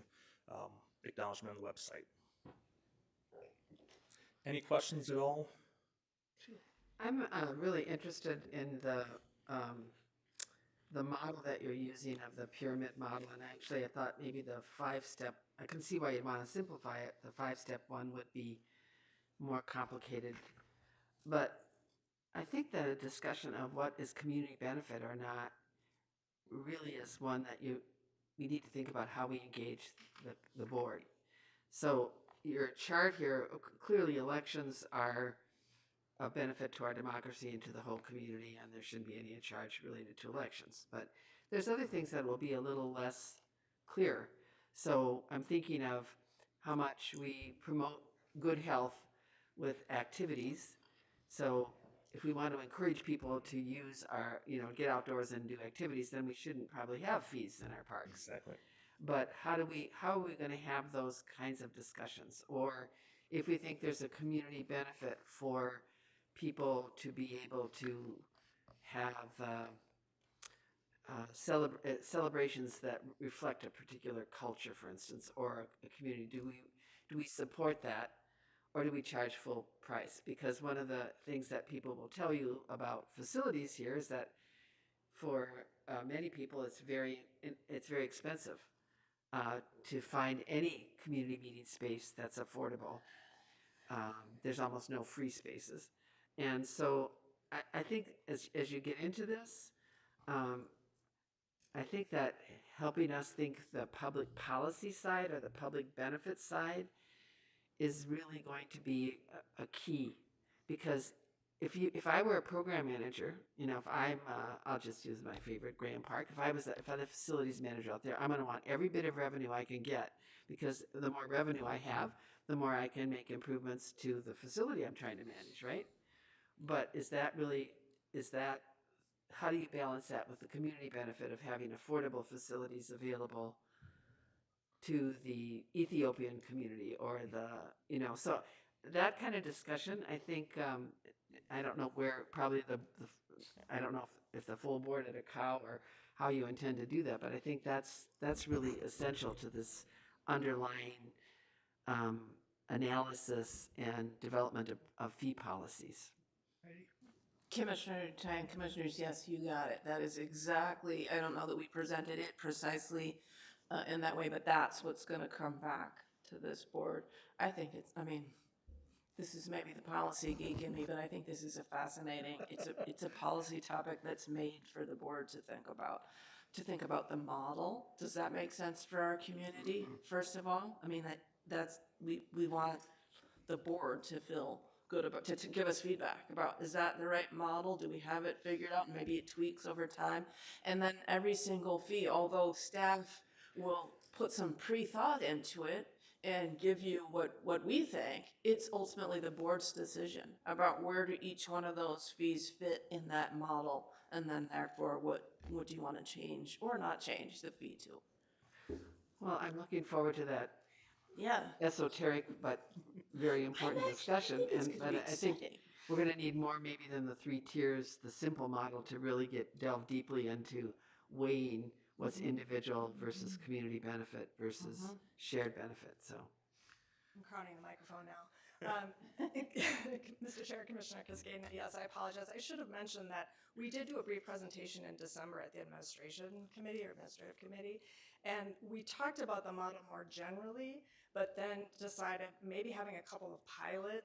acknowledgement on the website. Any questions at all? I'm really interested in the model that you're using of the pyramid model, and actually I thought maybe the 5-step, I can see why you'd want to simplify it. The 5-step one would be more complicated, but I think that a discussion of what is community benefit or not really is one that we need to think about how we engage the board. So your chart here, clearly elections are a benefit to our democracy and to the whole community, and there shouldn't be any charge related to elections. But there's other things that will be a little less clear. So I'm thinking of how much we promote good health with activities. So if we want to encourage people to use our, get outdoors and do activities, then we shouldn't probably have fees in our parks. Exactly. But how are we going to have those kinds of discussions? Or if we think there's a community benefit for people to be able to have celebrations that reflect a particular culture, for instance, or a community, do we support that, or do we charge full price? Because one of the things that people will tell you about facilities here is that for many people it's very expensive to find any community meeting space that's affordable. There's almost no free spaces. And so I think as you get into this, I think that helping us think the public policy side or the public benefits side is really going to be a key, because if I were a program manager, if I'm I'll just use my favorite Graham Park. If I'm the facilities manager out there, I'm going to want every bit of revenue I can get, because the more revenue I have, the more I can make improvements to the facility I'm trying to manage, right? But is that how do you balance that with the community benefit of having affordable facilities available to the Ethiopian community, or so that kind of discussion, I think, I don't know where, probably I don't know if the full board at a cow or how you intend to do that, but I think that's really essential to this underlying um, analysis and development of fee policies. Commissioner Tyne, Commissioners, yes, you got it. That is exactly, I don't know that we presented it precisely in that way, but that's what's going to come back to this board. I think this is maybe the policy geek in me, but I think this is it's a policy topic that's made for the board to think about the model. Does that make sense for our community? First of all, we want the board to feel good about, to give us feedback about, is that the right model? Do we have it figured out? Maybe it tweaks over time. And then every single fee, although staff will put some pre-thought into it and give you what we think, it's ultimately the board's decision about where do each one of those fees fit in that model, and then therefore what do you want to change or not change the fee to. Well, I'm looking forward to that Yeah. esoteric but very important discussion. But I think we're going to need more maybe than the 3 tiers, the simple model, to really delve deeply into weighing what's individual versus community benefit versus shared benefit. So I'm crowding the microphone now. Mr. Chair, Commissioner Cascade, yes, I apologize. I should have mentioned that we did do a brief presentation in December at the Administrative Committee, and we talked about the model more generally, but then decided maybe having a couple of pilot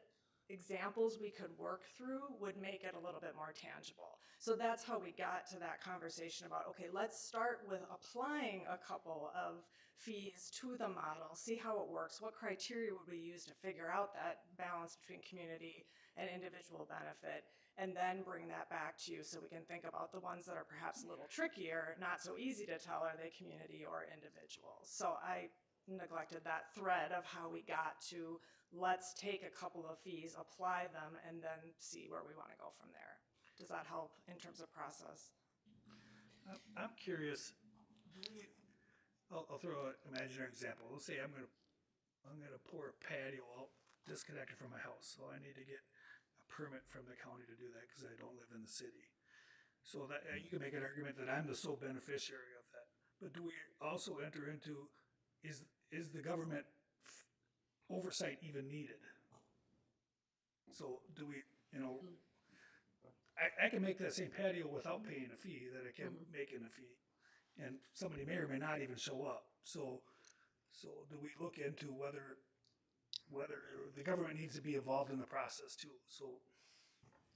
examples we could work through would make it a little bit more tangible. So that's how we got to that conversation about, okay, let's start with applying a couple of fees to the model, see how it works, what criteria would we use to figure out that balance between community and individual benefit, and then bring that back to you so we can think about the ones that are perhaps a little trickier, not so easy to tell, are they community or individual. So I neglected that thread of how we got to, let's take a couple of fees, apply them, and then see where we want to go from there. Does that help in terms of process? I'm curious. I'll throw an imaginary example. Let's say I'm gonna pour a patio out disconnected from my house, so I need to get a permit from the county to do that because I don't live in the city. So that you can make an argument that I'm the sole beneficiary of that. But do we also enter into, is the government oversight even needed? So do we, I can make that same patio without paying a fee that I can make in a fee, and somebody may or may not even show up. So do we look into whether the government needs to be involved in the process too?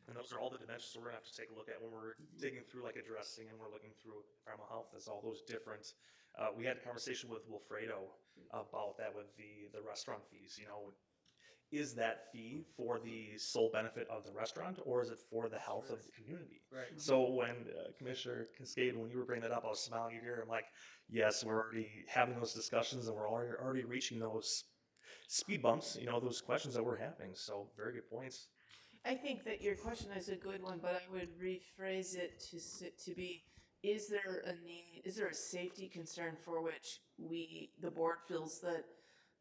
And those are all the dimensions we're gonna have to take a look at when we're digging through like addressing and we're looking through environmental health. That's all those different. We had a conversation with Wilfredo about that with the restaurant fees. Is that fee for the sole benefit of the restaurant, or is it for the health of the community? Right. So when Commissioner Cascade, when you were bringing that up, I was smiling ear. I'm like, yes, we're already having those discussions, and we're already reaching those speed bumps. Those questions that we're having. So very good points. I think that your question is a good one, but I would rephrase it to be, is there a need, is there a safety concern for which the board feels that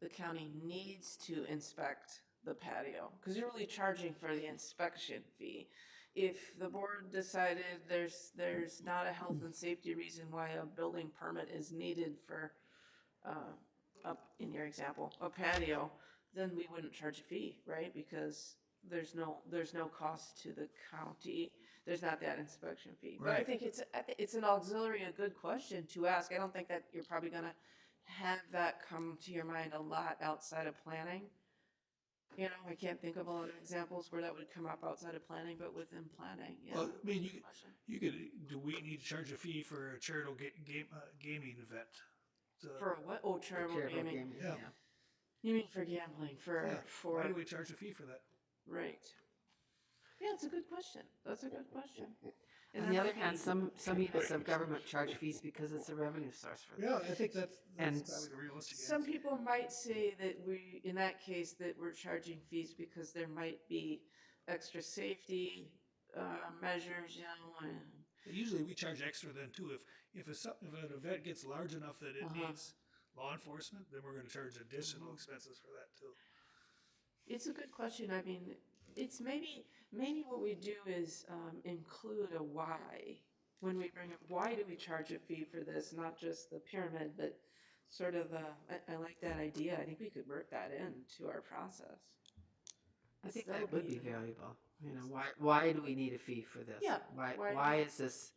the county needs to inspect the patio? Because you're really charging for the inspection fee. If the board decided there's not a health and safety reason why a building permit is needed for, up in your example, a patio, then we wouldn't charge a fee, right? Because there's no cost to the county. There's not that inspection fee. But I think it's an auxiliary, a good question to ask. I don't think that you're probably gonna have that come to your mind a lot outside of planning. You know, I can't think of a lot of examples where that would come up outside of planning, but within planning, yeah. Well, I mean, good question. you could, do we need to charge a fee for a charitable gaming event? For a what? Oh, charitable gaming. Yeah. You mean for gambling, Yeah. for. Why do we charge a fee for that? Right. Yeah, it's a good question. That's a good question. And On the there other might hand, be- some units of government charge fees because it's a revenue source for them. Yeah, I think that's And probably the realistic Some answer. people might say that we, in that case, that we're charging fees because there might be extra safety measures, you know. Usually we charge extra then too. If an event gets large enough that it Uh-huh. needs law enforcement, then we're going to charge additional expenses for that too. It's a good question. I mean, it's maybe what we do is include a why when we bring up why do we charge a fee for this, not just the pyramid, but sort of I like that idea. I think we could work that into our process. I think That'll that would be the- valuable. You know, why do we need a fee for this? Yeah, Why is this?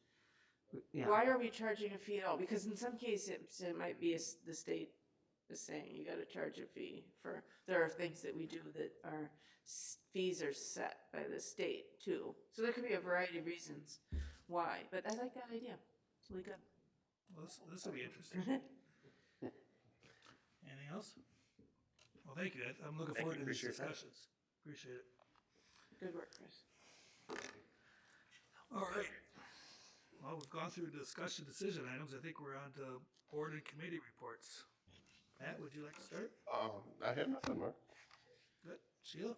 Yeah. Why are we charging a fee at all? Because in some cases it might be the state is saying you got to charge a fee for. There are things that we do that are fees are set by the state too. So there could be a variety of reasons why. But I like that idea. It's really good. Well, this will be interesting. Anything else? Well, thank you. I'm looking forward to these discussions. Appreciate it. Good work, Chris. All right. Well, we've gone through discussion decision items. I think we're on to board and committee reports. Matt, would you like to start? I have nothing, Mark. Good. Sheila?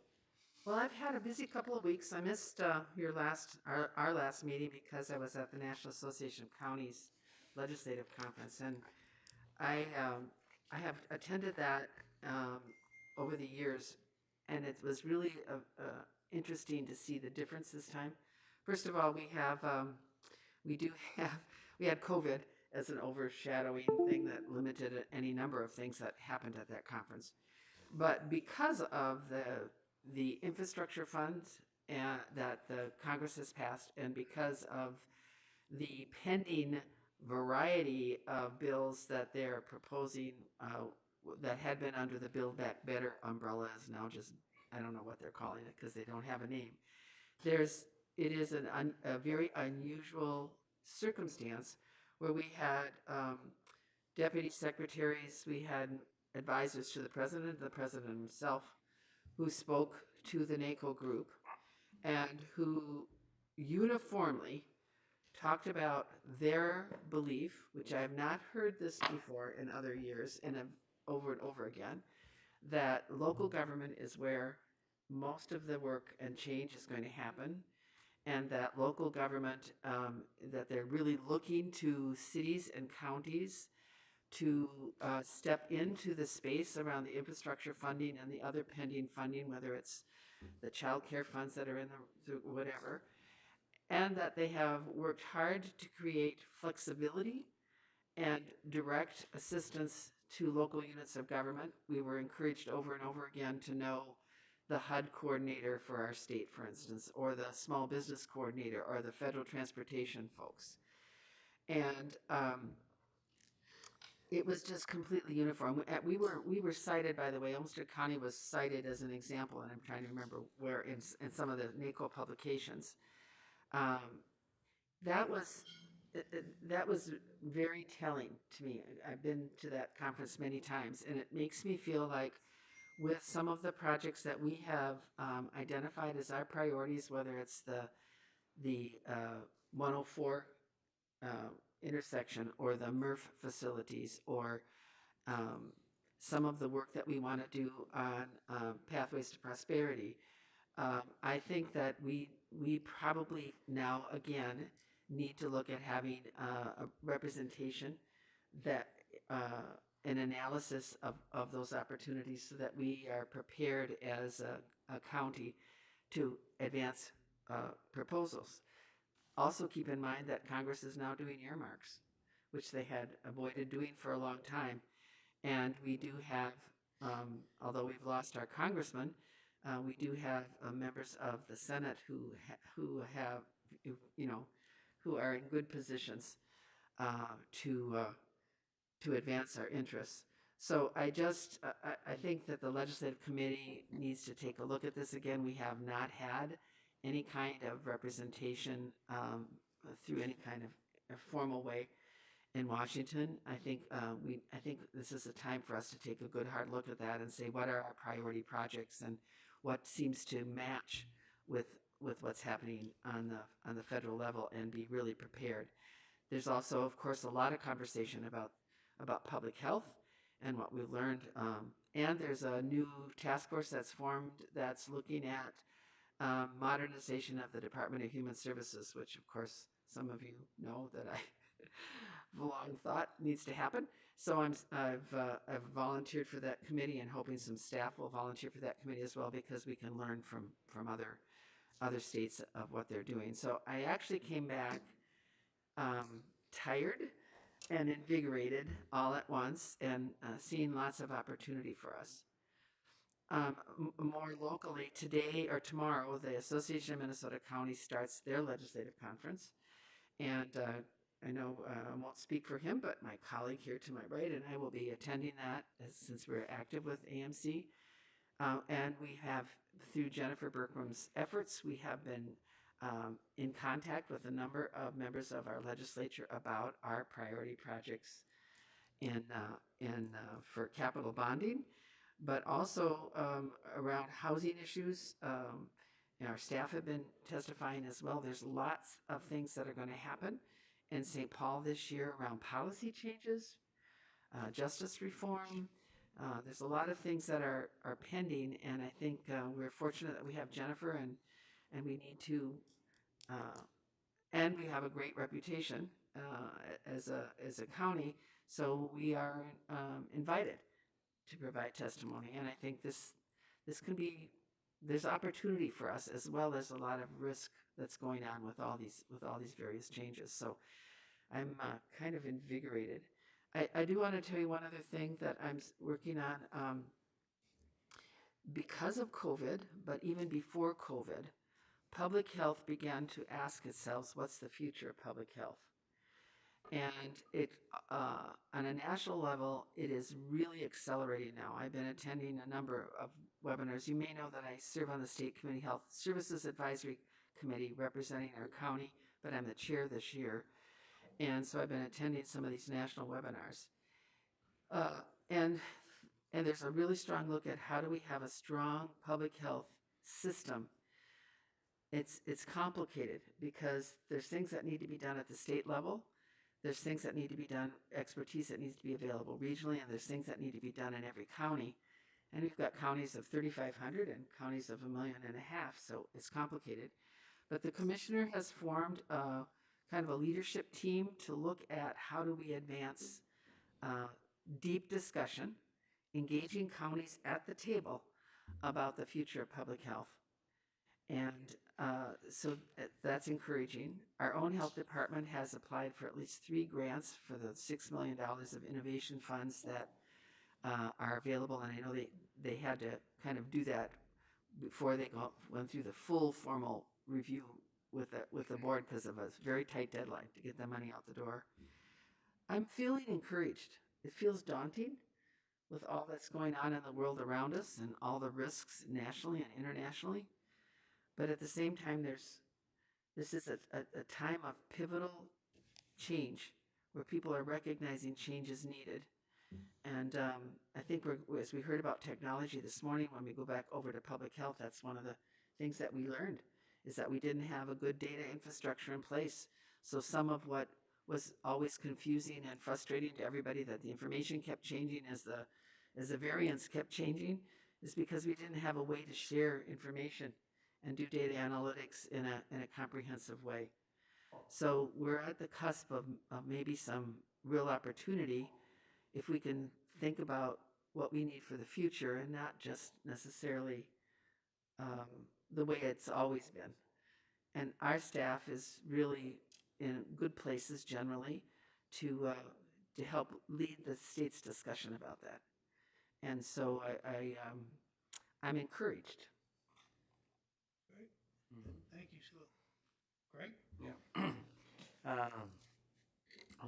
Well, I've had a busy couple of weeks. I missed our last meeting because I was at the National Association of Counties Legislative Conference, and I have attended that over the years, and it was really interesting to see the difference this time. First of all, we had COVID as an overshadowing thing that limited any number of things that happened at that conference. But because of the infrastructure funds that the Congress has passed, and because of the pending variety of bills that they're proposing that had been under the Build Back Better umbrella is now just, I don't know what they're calling it because they don't have a name. It is a very unusual circumstance where we had deputy secretaries, we had advisors to the president himself, who spoke to the NACO group and who uniformly talked about their belief, which I have not heard this before in other years and over and over again, that local government is where most of the work and change is going to happen, and that local government, that they're really looking to cities and counties to step into the space around the infrastructure funding and the other pending funding, whether it's the child care funds that are in the whatever, and that they have worked hard to create flexibility and direct assistance to local units of government. We were encouraged over and over again to know the HUD coordinator for our state, for instance, or the small business coordinator, or the federal transportation folks. And it was just completely uniform. We were cited, by the way, Olmsted County was cited as an example, and I'm trying to remember where in some of the NACO publications. That was very telling to me. I've been to that conference many times, and it makes me feel like with some of the projects that we have identified as our priorities, whether it's the 104 intersection or the MRF facilities, or some of the work that we want to do on Pathways to Prosperity, I think that we probably now again need to look at having a representation that an analysis of those opportunities so that we are prepared as a county to advance proposals. Also keep in mind that Congress is now doing earmarks, which they had avoided doing for a long time. And we do have, although we've lost our congressman, we do have members of the Senate who have, who are in good positions to advance our interests. So I think that the legislative committee needs to take a look at this again. We have not had any kind of representation through any kind of a formal way in Washington. I think this is a time for us to take a good hard look at that and say what are our priority projects and what seems to match with what's happening on the federal level and be really prepared. There's also, of course, a lot of conversation about public health and what we've learned. And there's a new task force that's formed that's looking at modernization of the Department of Human Services, which, of course, some of you know that I long thought needs to happen. So I've volunteered for that committee and hoping some staff will volunteer for that committee as well because we can learn from other states of what they're doing. So I actually came back tired and invigorated all at once and seeing lots of opportunity for us. More locally, today or tomorrow, the Association of Minnesota Counties starts their legislative conference. And I know I won't speak for him, but my colleague here to my right and I will be attending that since we're active with AMC. And we have, through Jennifer Berkman's efforts, we have been in contact with a number of members of our legislature about our priority projects for capital bonding, but also around housing issues. And our staff have been testifying as well. There's lots of things that are going to happen in St. Paul this year around policy changes, justice reform. There's a lot of things that are pending, and I think we're fortunate that we have Jennifer, and we need to, and we have a great reputation as a county, so we are invited to provide testimony, and I think this can be, there's opportunity for us as well as a lot of risk that's going on with all these various changes. So I'm kind of invigorated. I do want to tell you one other thing that I'm working on. Because of COVID, but even before COVID, public health began to ask itself, what's the future of public health? And it, on a national level, it is really accelerating now. I've been attending a number of webinars. You may know that I serve on the State Community Health Services Advisory Committee representing our county, but I'm the chair this year. And so I've been attending some of these national webinars. And there's a really strong look at how do we have a strong public health system. It's complicated because there's things that need to be done at the state level. There's things that need to be done, expertise that needs to be available regionally, and there's things that need to be done in every county. And we've got counties of 3,500 and counties of 1.5 million, so it's complicated. But the commissioner has formed kind of a leadership team to look at how do we advance deep discussion, engaging counties at the table about the future of public health. And so that's encouraging. Our own health department has applied for at least 3 grants for the $6 million of innovation funds that are available. And I know they had to kind of do that before they went through the full formal review with the board because of a very tight deadline to get the money out the door. I'm feeling encouraged. It feels daunting with all that's going on in the world around us and all the risks nationally and internationally. But at the same time, this is a time of pivotal change where people are recognizing change is needed. And I think as we heard about technology this morning, when we go back over to public health, that's one of the things that we learned is that we didn't have a good data infrastructure in place. So some of what was always confusing and frustrating to everybody, that the information kept changing as the variants kept changing, is because we didn't have a way to share information and do data analytics in a comprehensive way. So we're at the cusp of maybe some real opportunity if we can think about what we need for the future and not just necessarily the way it's always been. And our staff is really in good places generally to help lead the state's discussion about that. And so I'm encouraged. Thank you, Sheila. Greg? Yeah.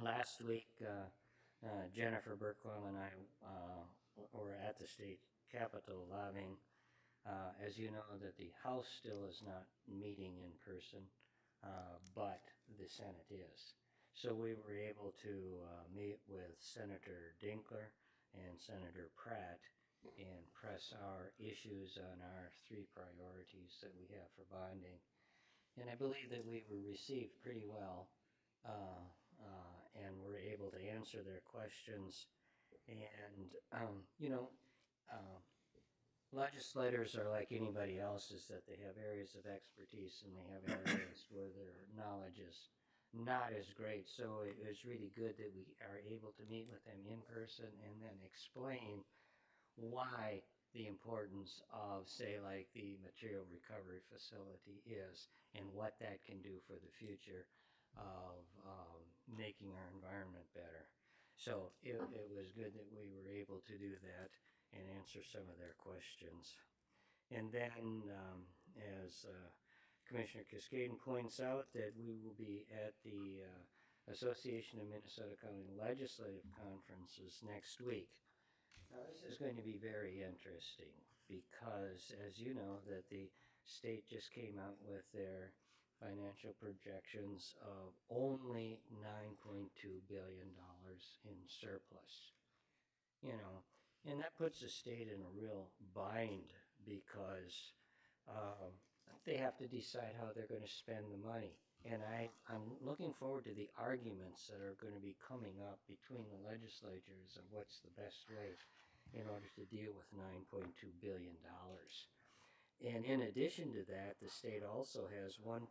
Last week, Jennifer Burklam and I were at the state capitol lobbying. As you know, that the House still is not meeting in person, but the Senate is. So we were able to meet with Senator Dinkler and Senator Pratt and press our issues on our 3 priorities that we have for bonding. And I believe that we were received pretty well, and were able to answer their questions. And, legislators are like anybody else, is that they have areas of expertise and they have areas where their knowledge is not as great. So it was really good that we are able to meet with them in person and then explain why the importance of, say, like the material recovery facility is and what that can do for the future of making our environment better. So it was good that we were able to do that and answer some of their questions. And then, as Commissioner Cascaden points out, that we will be at the Association of Minnesota County Legislative Conferences next week. Now, this is going to be very interesting because, as you know, that the state just came out with their financial projections of only $9.2 billion in surplus. And that puts the state in a real bind because they have to decide how they're going to spend the money. And I'm looking forward to the arguments that are going to be coming up between the legislatures of what's the best way in order to deal with $9.2 billion. And in addition to that, the state also has $1.2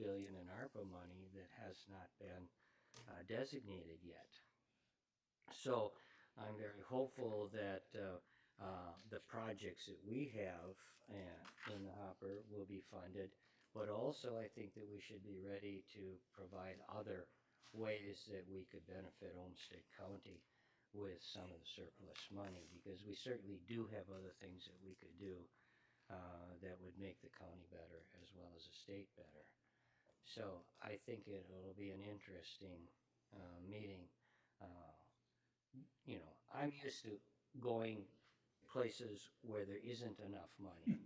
billion in ARPA money that has not been designated yet. So I'm very hopeful that the projects that we have in the hopper will be funded, but also I think that we should be ready to provide other ways that we could benefit Olmsted County with some of the surplus money, because we certainly do have other things that we could do that would make the county better as well as the state better. So I think it'll be an interesting meeting. I'm used to going places where there isn't enough money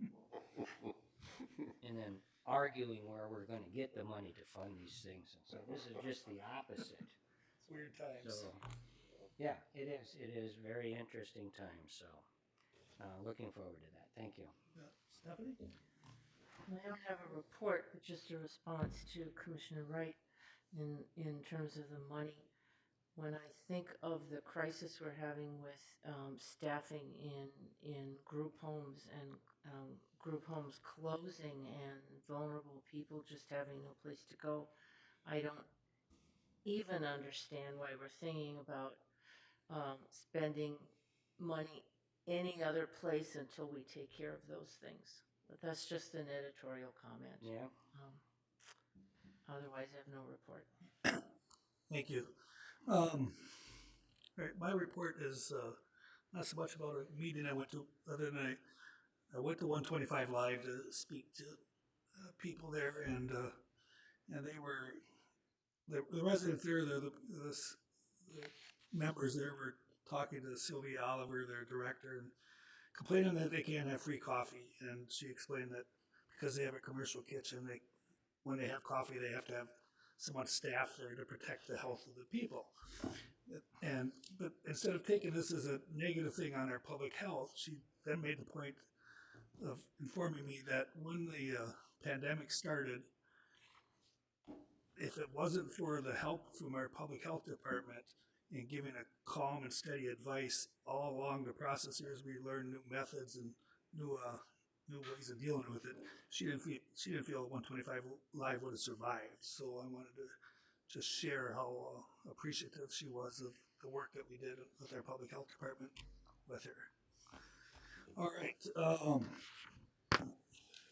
and then arguing where we're going to get the money to fund these things. And so this is just the opposite. It's weird times. So, yeah, it is. It is very interesting times. So, looking forward to that. Thank you. Stephanie? I don't have a report, but just a response to Commissioner Wright in terms of the money. When I think of the crisis we're having with staffing in group homes and group homes closing and vulnerable people just having no place to go, I don't even understand why we're thinking about spending money any other place until we take care of those things. But that's just an editorial comment. Yeah. Otherwise, I have no report. Thank you. All right, my report is not so much about a meeting I went to other than I went to 125 Live to speak to people there, and they were the residents there. The members there were talking to Sylvia Oliver, their director, and complaining that they can't have free coffee. And she explained that because they have a commercial kitchen, when they have coffee, they have to have someone staff there to protect the health of the people. But instead of taking this as a negative thing on our public health, she then made the point of informing me that when the pandemic started, if it wasn't for the help from our public health department in giving a calm and steady advice all along the process here as we learned new methods and new ways of dealing with it, she didn't feel 125 Live would have survived. So I wanted to just share how appreciative she was of the work that we did with our public health department with her. All right.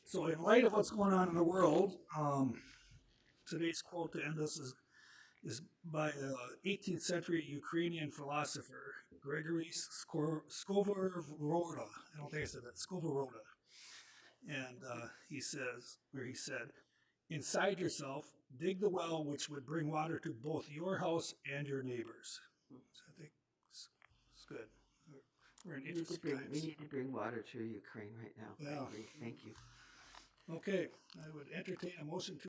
So in light of what's going on in the world, today's quote to end this is by an 18th century Ukrainian philosopher, Gregory Skovoroda. I don't think I said that, Skovoroda. And he said, inside yourself, dig the well which would bring water to both your house and your neighbors. So I think it's good. We're in We need, to interesting bring, we times. need to bring water to Ukraine right now. Yeah. I agree. Thank you. Okay, I would entertain a motion to